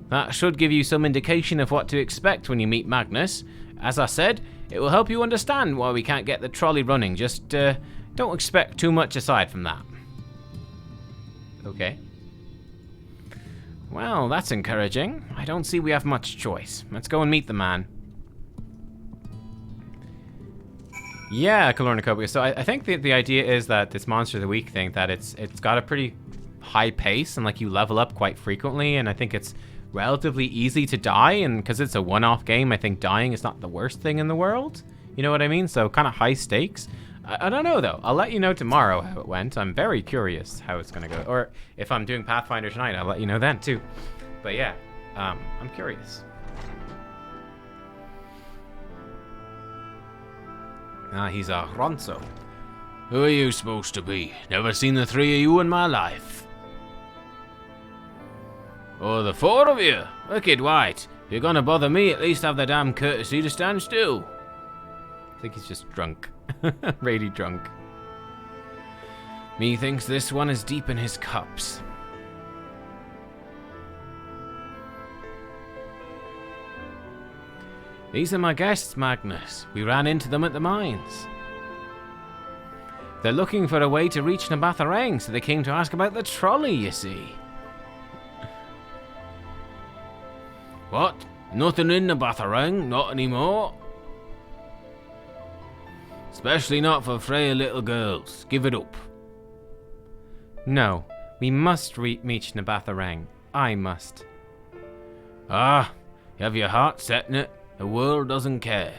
Speaker 1: That should give you some indication of what to expect when you meet Magnus. As I said, it will help you understand why we can't get the trolley running. Just don't expect too much aside from that. Okay. Well, that's encouraging. I don't see we have much choice. Let's go and meet the man. Yeah, Calornicopia. So I think the idea is that this Monster of the Week thing, that it's got a pretty high pace, and like you level up quite frequently, and I think it's relatively easy to die, and because it's a one-off game, I think dying is not the worst thing in the world. You know what I mean? So kind of high stakes. I don't know though. I'll let you know tomorrow how it went. I'm very curious how it's gonna go. Or if I'm doing Pathfinder tonight, I'll let you know then too. But yeah, I'm curious. He's a Ronso. Who are you supposed to be? Never seen the three of you in my life. Oh, the four of you? Wicked white. If you're gonna bother me, at least have the damn courtesy to stand still. I think he's just drunk. Really drunk. Methinks this one is deep in his cups. These are my guests, Magnus. We ran into them at the mines. They're looking for a way to reach Nabatharang, so they came to ask about the trolley, you see. What? Nothing in Nabatharang? Not anymore? Especially not for frail little girls. Give it up. No, we must reach Nabatharang. I must. Ah, you have your heart set in it. The world doesn't care.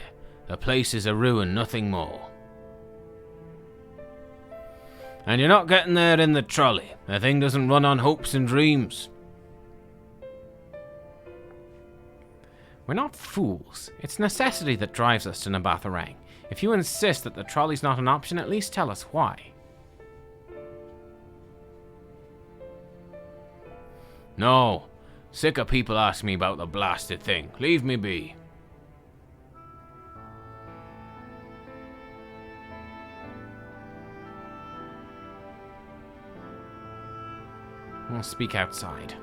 Speaker 1: The place is a ruin, nothing more. And you're not getting there in the trolley. The thing doesn't run on hopes and dreams. We're not fools. It's necessity that drives us to Nabatharang. If you insist that the trolley's not an option, at least tell us why. No. Sick of people asking me about the blasted thing. Leave me be. We'll speak outside.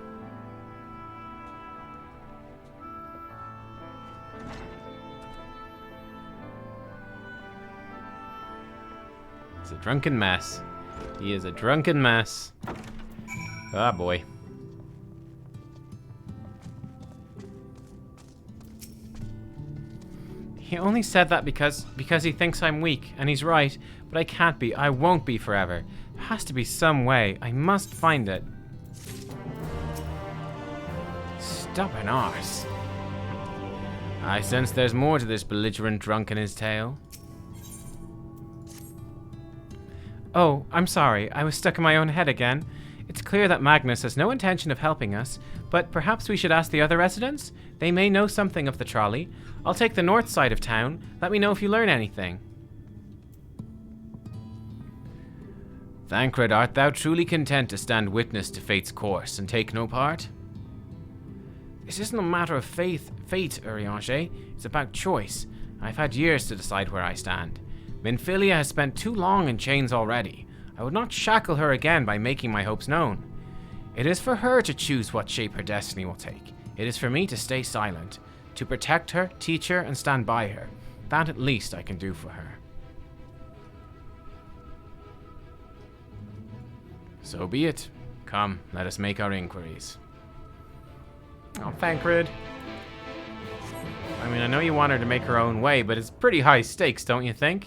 Speaker 1: It's a drunken mess. He is a drunken mess. Ah, boy. He only said that because he thinks I'm weak, and he's right. But I can't be. I won't be forever. There has to be some way. I must find it. Stubborn arse. I sense there's more to this belligerent drunk and his tale. Oh, I'm sorry. I was stuck in my own head again. It's clear that Magnus has no intention of helping us, but perhaps we should ask the other residents? They may know something of the trolley. I'll take the north side of town. Let me know if you learn anything. Thancred, art thou truly content to stand witness to fate's course and take no part? This isn't a matter of fate, Urianger. It's about choice. I've had years to decide where I stand. Minfilia has spent too long in chains already. I would not shackle her again by making my hopes known. It is for her to choose what shape her destiny will take. It is for me to stay silent, to protect her, teach her, and stand by her. That at least I can do for her. So be it. Come, let us make our inquiries. Oh, Thancred. I mean, I know you want her to make her own way, but it's pretty high stakes, don't you think?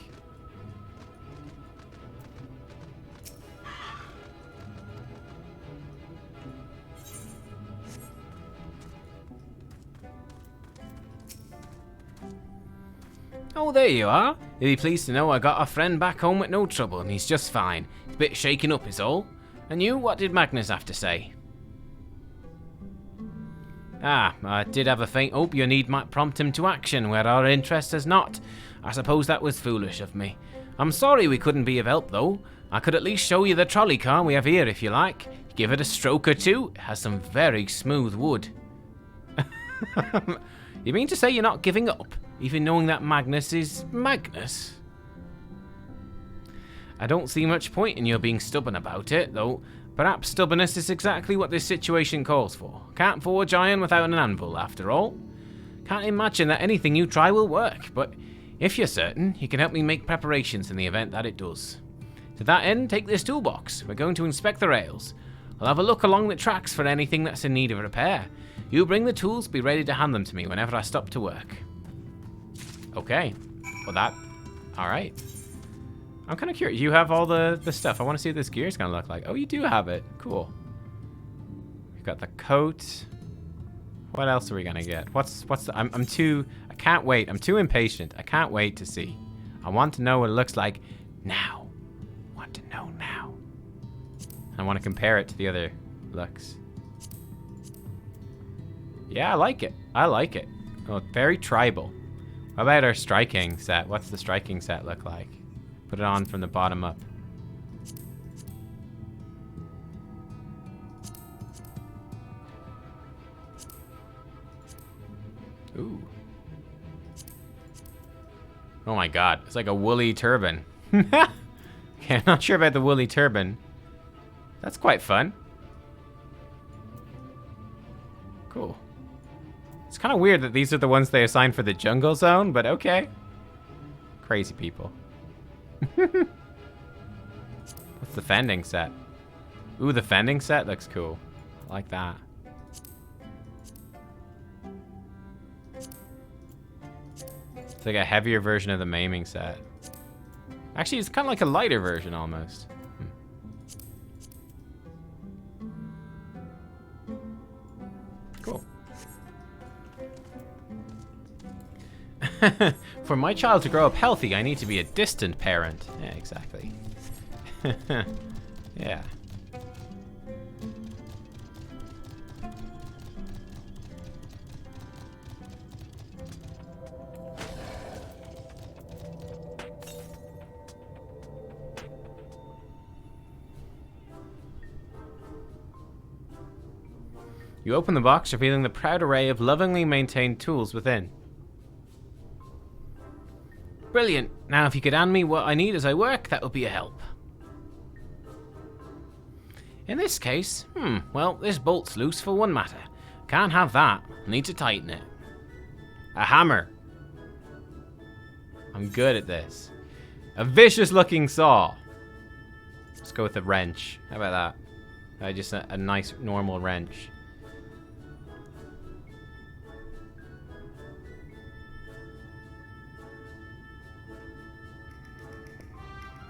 Speaker 1: Oh, there you are. You'll be pleased to know I got a friend back home with no trouble, and he's just fine. He's a bit shaken up is all. And you, what did Magnus have to say? Ah, I did have a faint hope your need might prompt him to action where our interest has not. I suppose that was foolish of me. I'm sorry we couldn't be of help, though. I could at least show you the trolley car we have here, if you like. Give it a stroke or two. It has some very smooth wood. You mean to say you're not giving up, even knowing that Magnus is Magnus? I don't see much point in your being stubborn about it, though. Perhaps stubbornness is exactly what this situation calls for. Can't forge iron without an anvil, after all. Can't imagine that anything you try will work, but if you're certain, you can help me make preparations in the event that it does. To that end, take this toolbox. We're going to inspect the rails. I'll have a look along the tracks for anything that's in need of repair. You bring the tools, be ready to hand them to me whenever I stop to work. Okay. Well, that... Alright. I'm kind of curious. You have all the stuff. I want to see what this gear is going to look like. Oh, you do have it. Cool. We've got the coat. What else are we going to get? What's the... I'm too... I can't wait. I'm too impatient. I can't wait to see. I want to know what it looks like now. I want to know now. I want to compare it to the other looks. Yeah, I like it. I like it. Oh, very tribal. What about our striking set? What's the striking set look like? Put it on from the bottom up. Ooh. Oh my god, it's like a woolly turban. Okay, I'm not sure about the woolly turban. That's quite fun. Cool. It's kind of weird that these are the ones they assigned for the jungle zone, but okay. Crazy people. What's the fending set? Ooh, the fending set looks cool. I like that. It's like a heavier version of the maiming set. Actually, it's kind of like a lighter version almost. Cool. For my child to grow up healthy, I need to be a distant parent. Yeah, exactly. Yeah. You open the box, revealing the proud array of lovingly maintained tools within. Brilliant. Now, if you could hand me what I need as I work, that would be a help. In this case, well, this bolt's loose for one matter. Can't have that. Need to tighten it. A hammer. I'm good at this. A vicious-looking saw. Let's go with a wrench. How about that? Just a nice, normal wrench.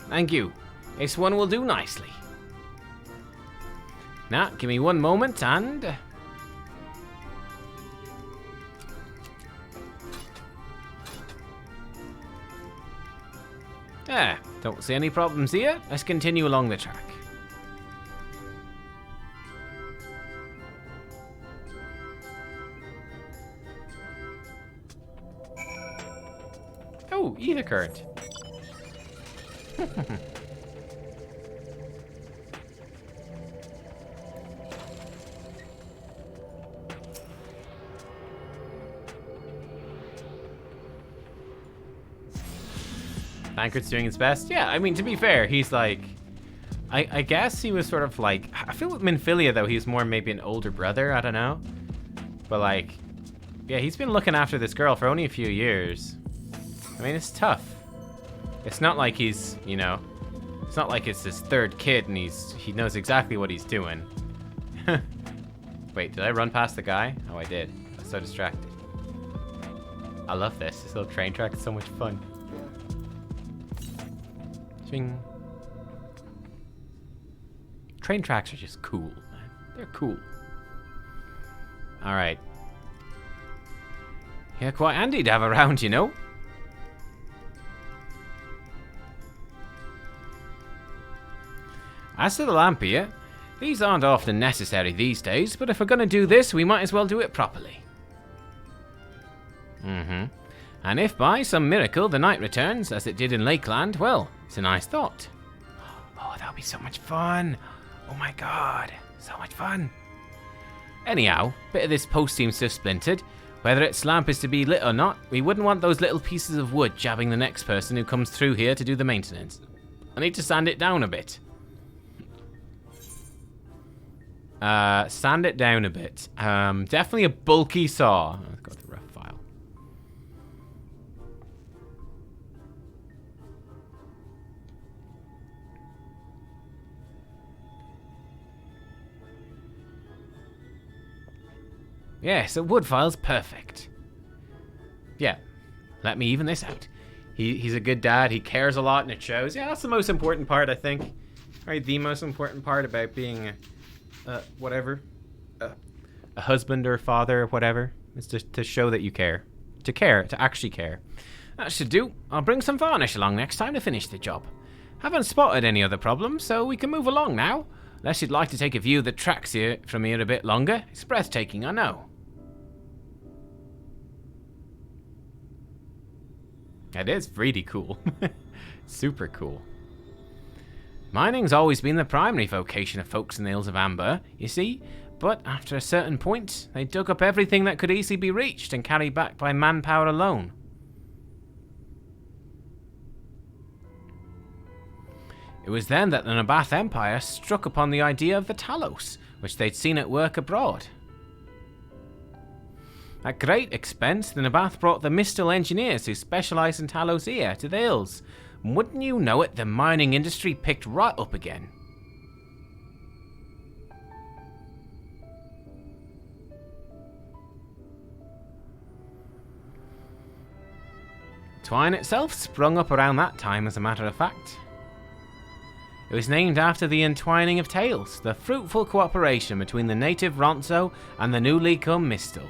Speaker 1: Thank you. This one will do nicely. Now, give me one moment and... Don't see any problems here. Let's continue along the track. Oh, ether current. Tancred's doing his best. Yeah, I mean, to be fair, he's like... I guess he was sort of like... I feel with Minfilia, though, he's more maybe an older brother. I don't know. But, like... Yeah, he's been looking after this girl for only a few years. I mean, it's tough. It's not like he's, you know... It's not like it's his third kid and he knows exactly what he's doing. Wait, did I run past the guy? Oh, I did. I was so distracted. I love this. This little train track is so much fun. Swing. Train tracks are just cool, man. They're cool. Alright. Yeah, quite handy to have around, you know? As to the lamp here, these aren't often necessary these days, but if we're gonna do this, we might as well do it properly. And if by some miracle the night returns, as it did in Lakeland, well, it's a nice thought. Oh, that'll be so much fun. Oh my god, so much fun. Anyhow, bit of this post seems to have splintered. Whether its lamp is to be lit or not, we wouldn't want those little pieces of wood jabbing the next person who comes through here to do the maintenance. I need to sand it down a bit. Sand it down a bit. Definitely a bulky saw. Let's go to the rough file. Yes, a wood file's perfect. Yeah, let me even this out. He's a good dad. He cares a lot and it shows. Yeah, that's the most important part, I think. Right, the most important part about being whatever, a husband or father or whatever, is just to show that you care. To actually care. That should do. I'll bring some varnish along next time to finish the job. Haven't spotted any other problems, so we can move along now. Unless you'd like to take a view of the tracks here from here a bit longer. It's breathtaking, I know. It is really cool. Super cool. Mining's always been the primary vocation of folks in the Hills of Amber, you see, but after a certain point, they dug up everything that could easily be reached and carried back by manpower alone. It was then that the Nabath Empire struck upon the idea of the Talos, which they'd seen at work abroad. At great expense, the Nabath brought the Mistal engineers who specialise in Talos here to the hills. Wouldn't you know it, the mining industry picked right up again. Twine itself sprung up around that time, as a matter of fact. It was named after the entwining of tales, the fruitful cooperation between the native Ronso and the newly come Mistal.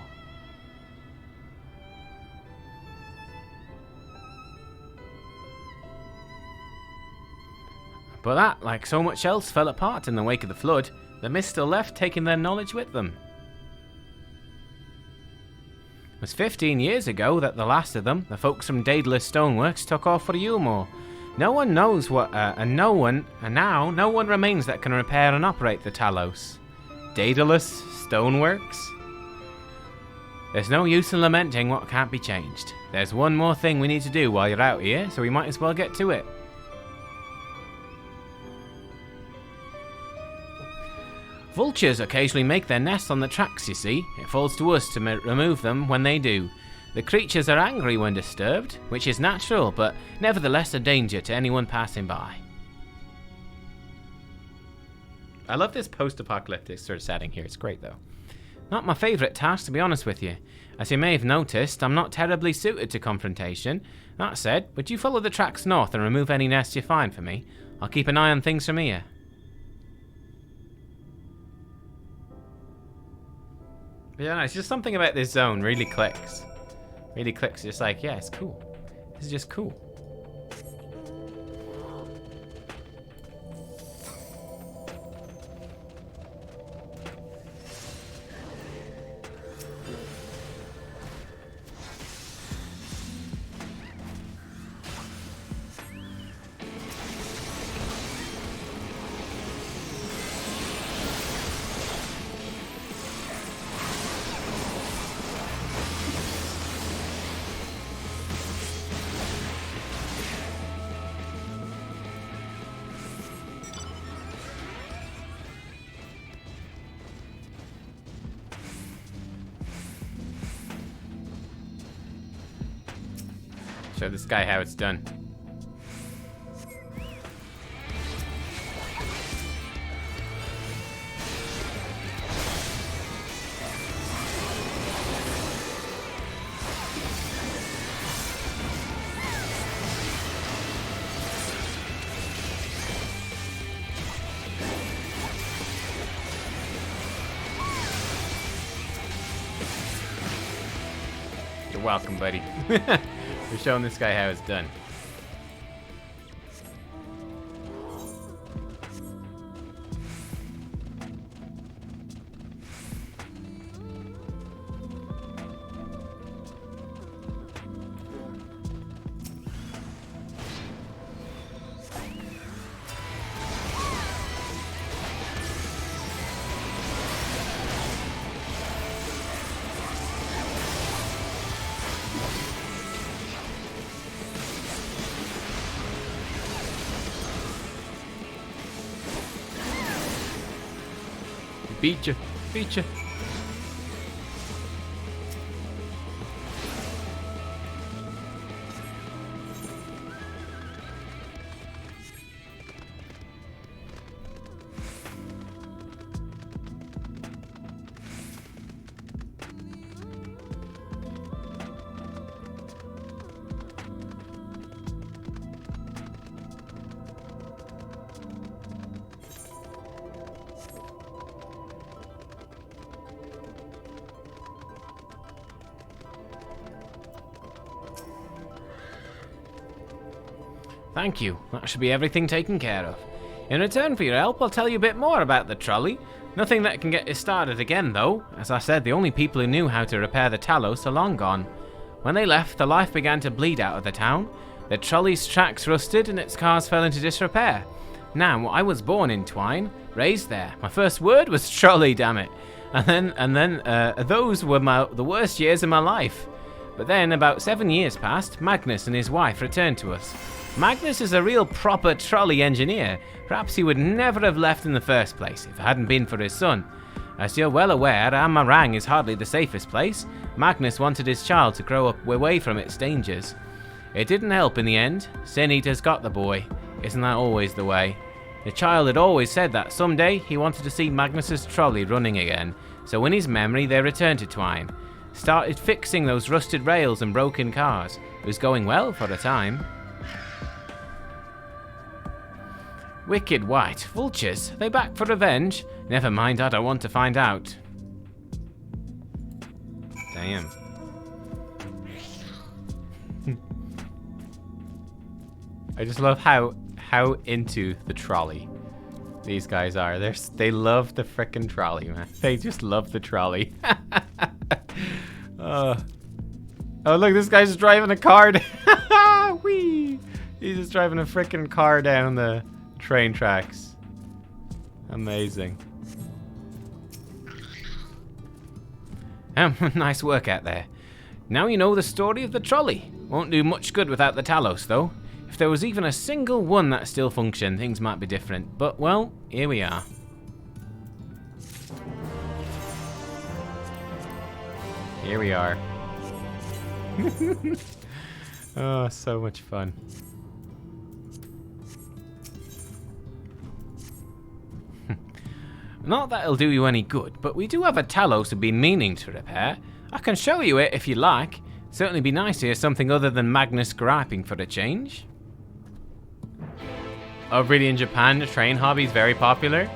Speaker 1: But that, like so much else, fell apart in the wake of the flood. The Mistal left, taking their knowledge with them. It was 15 years ago that the last of them, the folks from Daedalus Stoneworks, took off for Eulmore. No one knows what, no one remains that can repair and operate the Talos. Daedalus Stoneworks? There's no use in lamenting what can't be changed. There's one more thing we need to do while you're out here, so we might as well get to it. Vultures occasionally make their nests on the tracks, you see. It falls to us to remove them when they do. The creatures are angry when disturbed, which is natural, but nevertheless a danger to anyone passing by. I love this post-apocalyptic sort of setting here. It's great, though. Not my favourite task, to be honest with you. As you may have noticed, I'm not terribly suited to confrontation. That said, would you follow the tracks north and remove any nests you find for me? I'll keep an eye on things from here. Yeah, it's just something about this zone really clicks. Really clicks. Just like, yeah, it's cool. This is just cool. Show this guy how it's done. You're welcome, buddy. We're showing this guy how it's done. Beat you. Beat you. Thank you. That should be everything taken care of. In return for your help, I'll tell you a bit more about the trolley. Nothing that can get it started again, though. As I said, the only people who knew how to repair the Talos are long gone. When they left, the life began to bleed out of the town. The trolley's tracks rusted and its cars fell into disrepair. Now, I was born in Twine, raised there. My first word was trolley, damn it. And then those were the worst years of my life. But then, about 7 years passed, Magnus and his wife returned to us. Magnus is a real proper trolley engineer. Perhaps he would never have left in the first place if it hadn't been for his son. As you're well aware, Amarang is hardly the safest place. Magnus wanted his child to grow up away from its dangers. It didn't help in the end. Sin Eater's got the boy. Isn't that always the way? The child had always said that someday he wanted to see Magnus's trolley running again, so in his memory they returned to Twine. Started fixing those rusted rails and broken cars. It was going well for a time. Wicked white vultures, they back for revenge? Never mind, I don't want to find out. Damn. I just love how into the trolley these guys are. They love the frickin' trolley, man. They just love the trolley. Oh look, this guy's just driving a car. Whee! He's just driving a frickin' car down the train tracks. Amazing. Nice work out there. Now you know the story of the trolley. Won't do much good without the Talos, though. If there was even a single one that still functioned, things might be different. But, well, here we are. Here we are. Oh, so much fun. Not that it'll do you any good, but we do have a Talos we've been meaning to repair. I can show you it if you like. It'd certainly be nice to hear something other than Magnus griping for a change. Oh, really, in Japan, the train hobby is very popular?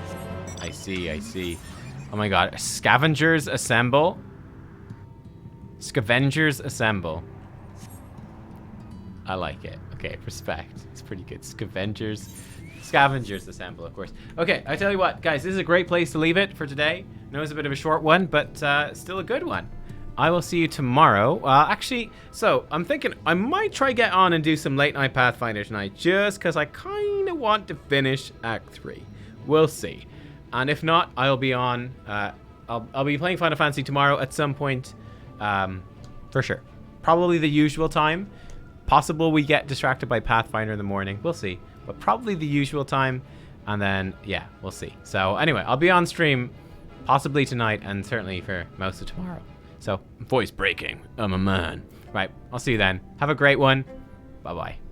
Speaker 1: I see, I see. Oh my god, scavengers assemble. Scavengers assemble. I like it. Okay, respect. It's pretty good. Scavengers assemble, of course. Okay, I tell you what, guys, this is a great place to leave it for today. I know it's a bit of a short one, but still a good one. I will see you tomorrow. Actually, so I'm thinking I might try get on and do some late night Pathfinder tonight, just because I kind of want to finish Act 3. We'll see. And if not, I'll be on. I'll be playing Final Fantasy tomorrow at some point, for sure. Probably the usual time. Possible we get distracted by Pathfinder in the morning. We'll see. But probably the usual time. And then, yeah, we'll see. So anyway, I'll be on stream possibly tonight and certainly for most of tomorrow. So, voice breaking. I'm a man. Right, I'll see you then. Have a great one. Bye-bye.